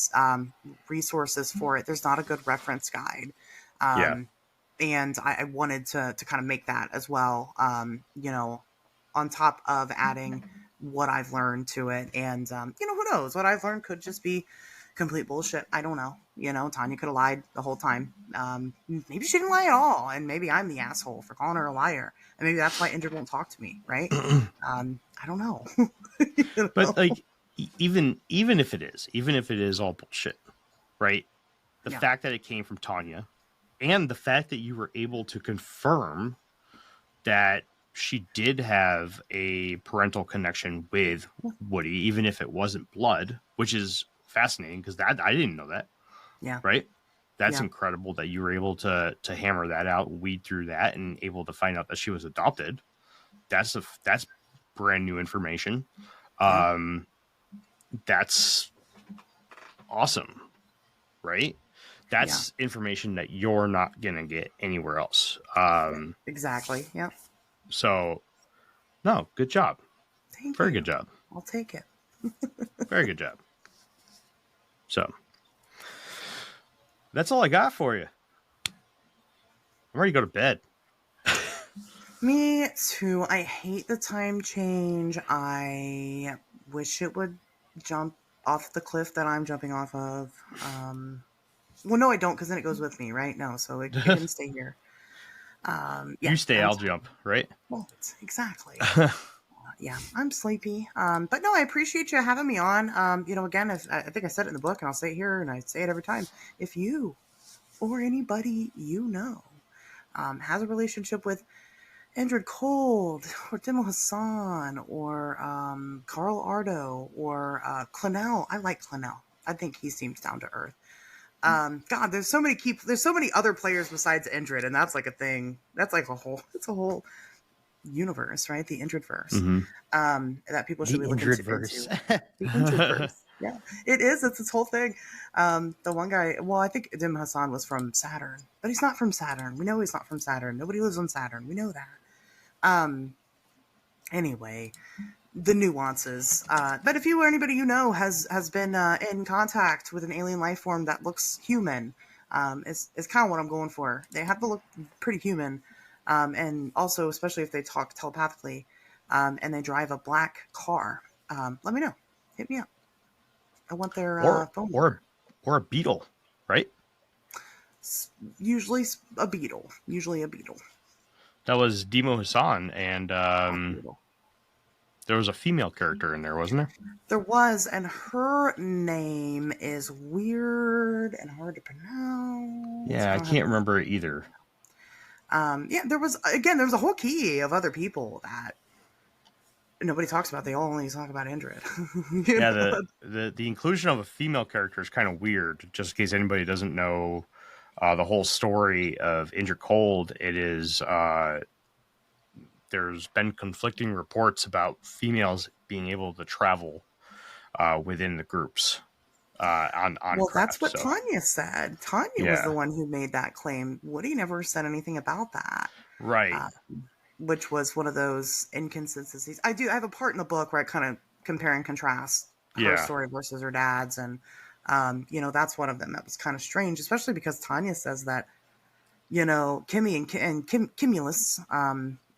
resources for it. There's not a good reference guide. And I wanted to kind of make that as well, on top of adding what I've learned to it. And, who knows? What I've learned could just be complete bullshit. I don't know. Tanya could have lied the whole time. Maybe she didn't lie at all. And maybe I'm the asshole for calling her a liar. And maybe that's why Indrid won't talk to me, right? I don't know. But like, even if it is all bullshit, right? The fact that it came from Tanya, and the fact that you were able to confirm that she did have a parental connection with Woody, even if it wasn't blood, which is fascinating because I didn't know that. Yeah. Right. That's incredible that you were able to hammer that out, weed through that, and able to find out that she was adopted. That's brand new information. That's awesome, right? That's information that you're not going to get anywhere else. Exactly. Yeah. So, no, good job. Very good job. I'll take it. Very good job. So, that's all I got for you. I'm ready to go to bed. Me too. I hate the time change. I wish it would jump off the cliff that I'm jumping off of. Well, no, I don't, because then it goes with me, right? No, so it can stay here. You stay, I'll jump, right? Well, exactly. Yeah, I'm sleepy. But no, I appreciate you having me on. Again, I think I said it in the book, and I'll say it here, and I say it every time. If you or anybody you know has a relationship with Indrid Cold or Dimo Hassan or Carl Ardo or Clennell. I like Clennell. I think he seems down to earth. God, there's so many other players besides Indrid, and that's like a thing. That's like it's a whole universe, right? The Indrid-verse. That people should be looking into. The Indrid-verse. Yeah, it is. It's this whole thing. The one guy, I think Dim Hassan was from Saturn, but he's not from Saturn. We know he's not from Saturn. Nobody lives on Saturn. We know that. Anyway, the nuances. But if you or anybody you know has been in contact with an alien life form that looks human, is kind of what I'm going for. They have to look pretty human. And also, especially if they talk telepathically, and they drive a black car, let me know. Hit me up. I want their phone number. Or a beetle, right? Usually a beetle. That was Dimo Hassan, and there was a female character in there, wasn't there? There was, and her name is weird and hard to pronounce. Yeah, I can't remember it either. There was a whole key of other people that nobody talks about. They all only talk about Indrid. The inclusion of a female character is kind of weird. Just in case anybody doesn't know the whole story of Indrid Cold, it is there's been conflicting reports about females being able to travel within the groups. On craft, that's what Tanya said. Tanya was the one who made that claim. Woody never said anything about that. Right. Which was one of those inconsistencies. I have a part in the book where I kind of compare and contrast her story versus her dad's. And, that's one of them that was kind of strange, especially because Tanya says that, Kimmy and Cumulus,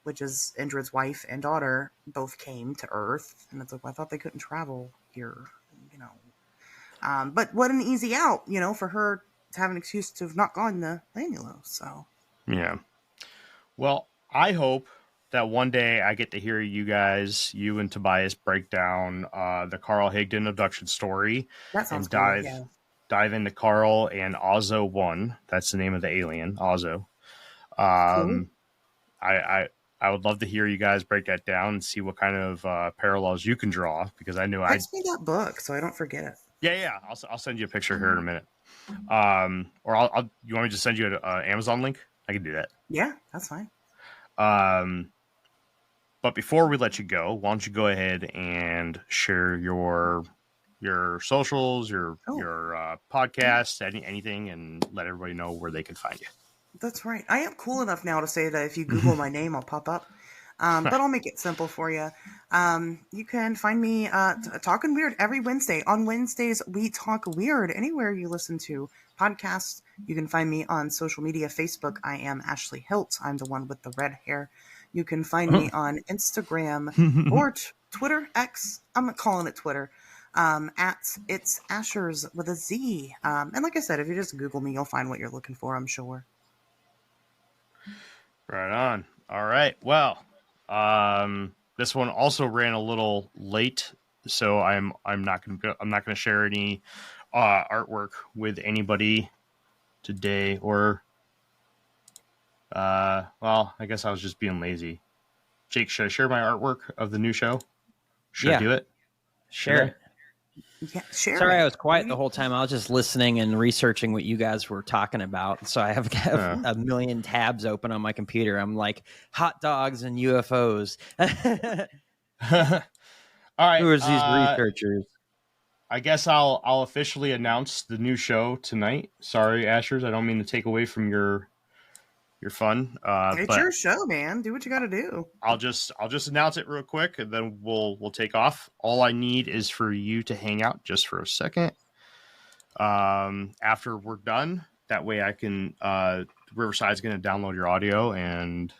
which is Indrid's wife and daughter, both came to Earth. And it's like, I thought they couldn't travel here, But what an easy out, for her to have an excuse to have not gone to Lanulo. So, yeah. Well, I hope that one day I get to hear you and Tobias break down the Carl Higdon abduction story. That sounds and dive into Carl and Ozo 1. That's the name of the alien, Ozo. Cool. I would love to hear you guys break that down and see what kind of parallels you can draw, because I knew Text me that book so I don't forget it. Yeah. I'll send you a picture here in a minute. Or you want me to send you an Amazon link? I can do that. Yeah, that's fine. But before we let you go, why don't you go ahead and share your socials, your podcast, anything, and let everybody know where they can find you. That's right. I am cool enough now to say that if you Google my name, I'll pop up. But I'll make it simple for you. You can find me Talking Weird every Wednesday. On Wednesdays, we talk weird anywhere you listen to podcasts. You can find me on social media. Facebook, I am Ashley Hilt. I'm the one with the red hair. You can find me on Instagram or Twitter, X. I'm not calling it Twitter. At It's Asherz with a Z. And like I said, if you just Google me, you'll find what you're looking for, I'm sure. Right on. All right. Well, this one also ran a little late, so I'm not gonna share any artwork with anybody today. Or well, I guess I was just being lazy. Jake, should I share my artwork of the new show? Should I do it? Share it. Yeah, share Sorry, it. I was quiet the whole time. I was just listening and researching what you guys were talking about. So I have a million tabs open on my computer. I'm like, hot dogs and UFOs. All right. Who are these researchers? I guess I'll officially announce the new show tonight. Sorry, Asherz, I don't mean to take away from your fun. It's but your show, man. Do what you got to do. I'll just announce it real quick, and then we'll take off. All I need is for you to hang out just for a second. After we're done, that way I can. Riverside's going to download your audio, and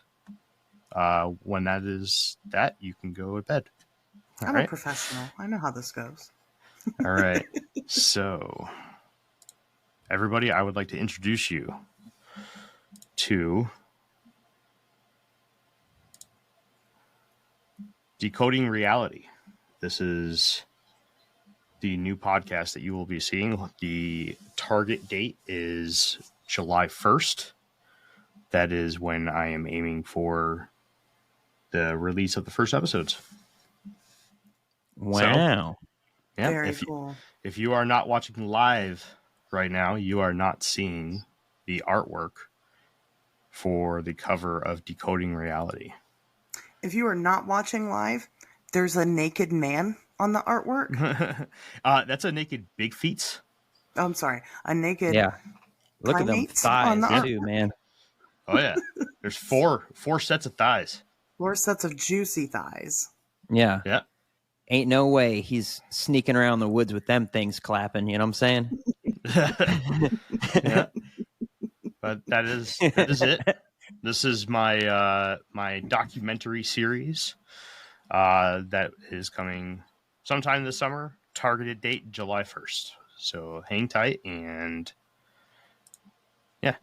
when that is that, you can go to bed. I'm a professional. I know how this goes. All right. So, everybody, I would like to introduce you to Decoding Reality. This is the new podcast that you will be seeing. The target date is July 1st. That is when I am aiming for the release of the first episodes. Wow. So, yeah, Very cool. If you are not watching live right now, you are not seeing the artwork for the cover of Decoding Reality. If you are not watching live, there's a naked man on the artwork. That's a naked Big Feets. Oh, I'm sorry. A naked Look at them primates on thighs, the too, artwork. man. Oh, yeah. There's four sets of thighs. 4 sets of juicy thighs. Yeah. Yeah. Ain't no way he's sneaking around the woods with them things clapping. You know what I'm saying? Yeah. But that is it. This is my my documentary series that is coming sometime this summer. Targeted date July 1st. So hang tight, and yeah.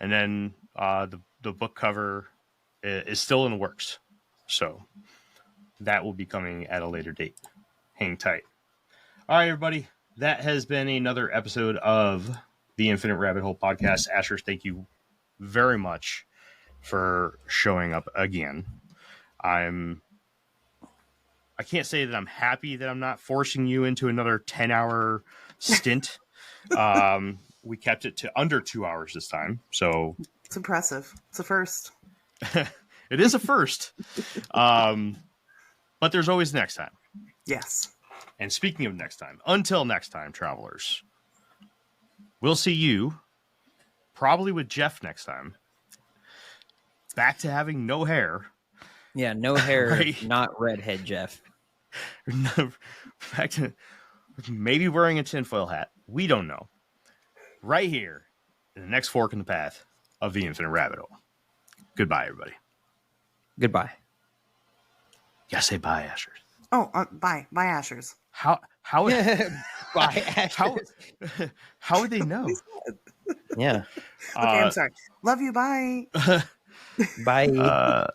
And then the book cover is still in the works. So that will be coming at a later date. Hang tight. All right, everybody. That has been another episode of the Infinite Rabbit Hole podcast. Asherz, thank you very much for showing up again. I can't say that I'm happy that I'm not forcing you into another 10-hour stint. We kept it to under 2 hours this time. So It's impressive. It's a first. it is a first. But there's always next time. Yes. And speaking of next time, until next time, travelers, we'll see you probably with Jeff next time. Back to having no hair. Yeah, no hair, Right. not redhead Jeff. Back to maybe wearing a tinfoil hat. We don't know. Right here in the next fork in the path of the Infinite Rabbit Hole. Goodbye, everybody. Goodbye. Yeah, say bye, Asherz. Oh, bye. Bye, Asherz. How Bye, Asherz. How would they know? Yeah. Okay, I'm sorry. Love you. Bye. Bye.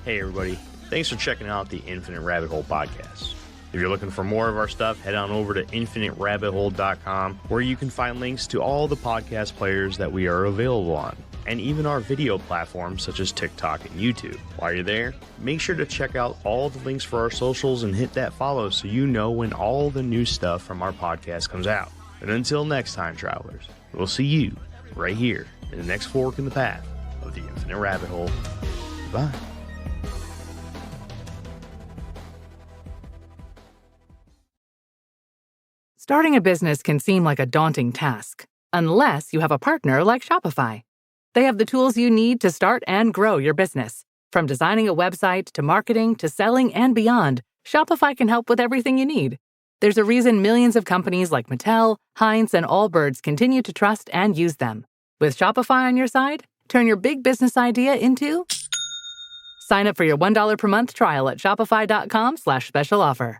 Hey, everybody. Thanks for checking out the Infinite Rabbit Hole podcast. If you're looking for more of our stuff, head on over to infiniterabbithole.com, where you can find links to all the podcast players that we are available on, and even our video platforms such as TikTok and YouTube. While you're there, make sure to check out all the links for our socials and hit that follow so you know when all the new stuff from our podcast comes out. And until next time, travelers, we'll see you right here in the next fork in the path of the Infinite Rabbit Hole. Bye. Starting a business can seem like a daunting task, unless you have a partner like Shopify. They have the tools you need to start and grow your business. From designing a website to marketing to selling and beyond, Shopify can help with everything you need. There's a reason millions of companies like Mattel, Heinz, and Allbirds continue to trust and use them. With Shopify on your side, turn your big business idea into... Sign up for your $1 per month trial at shopify.com/special offer.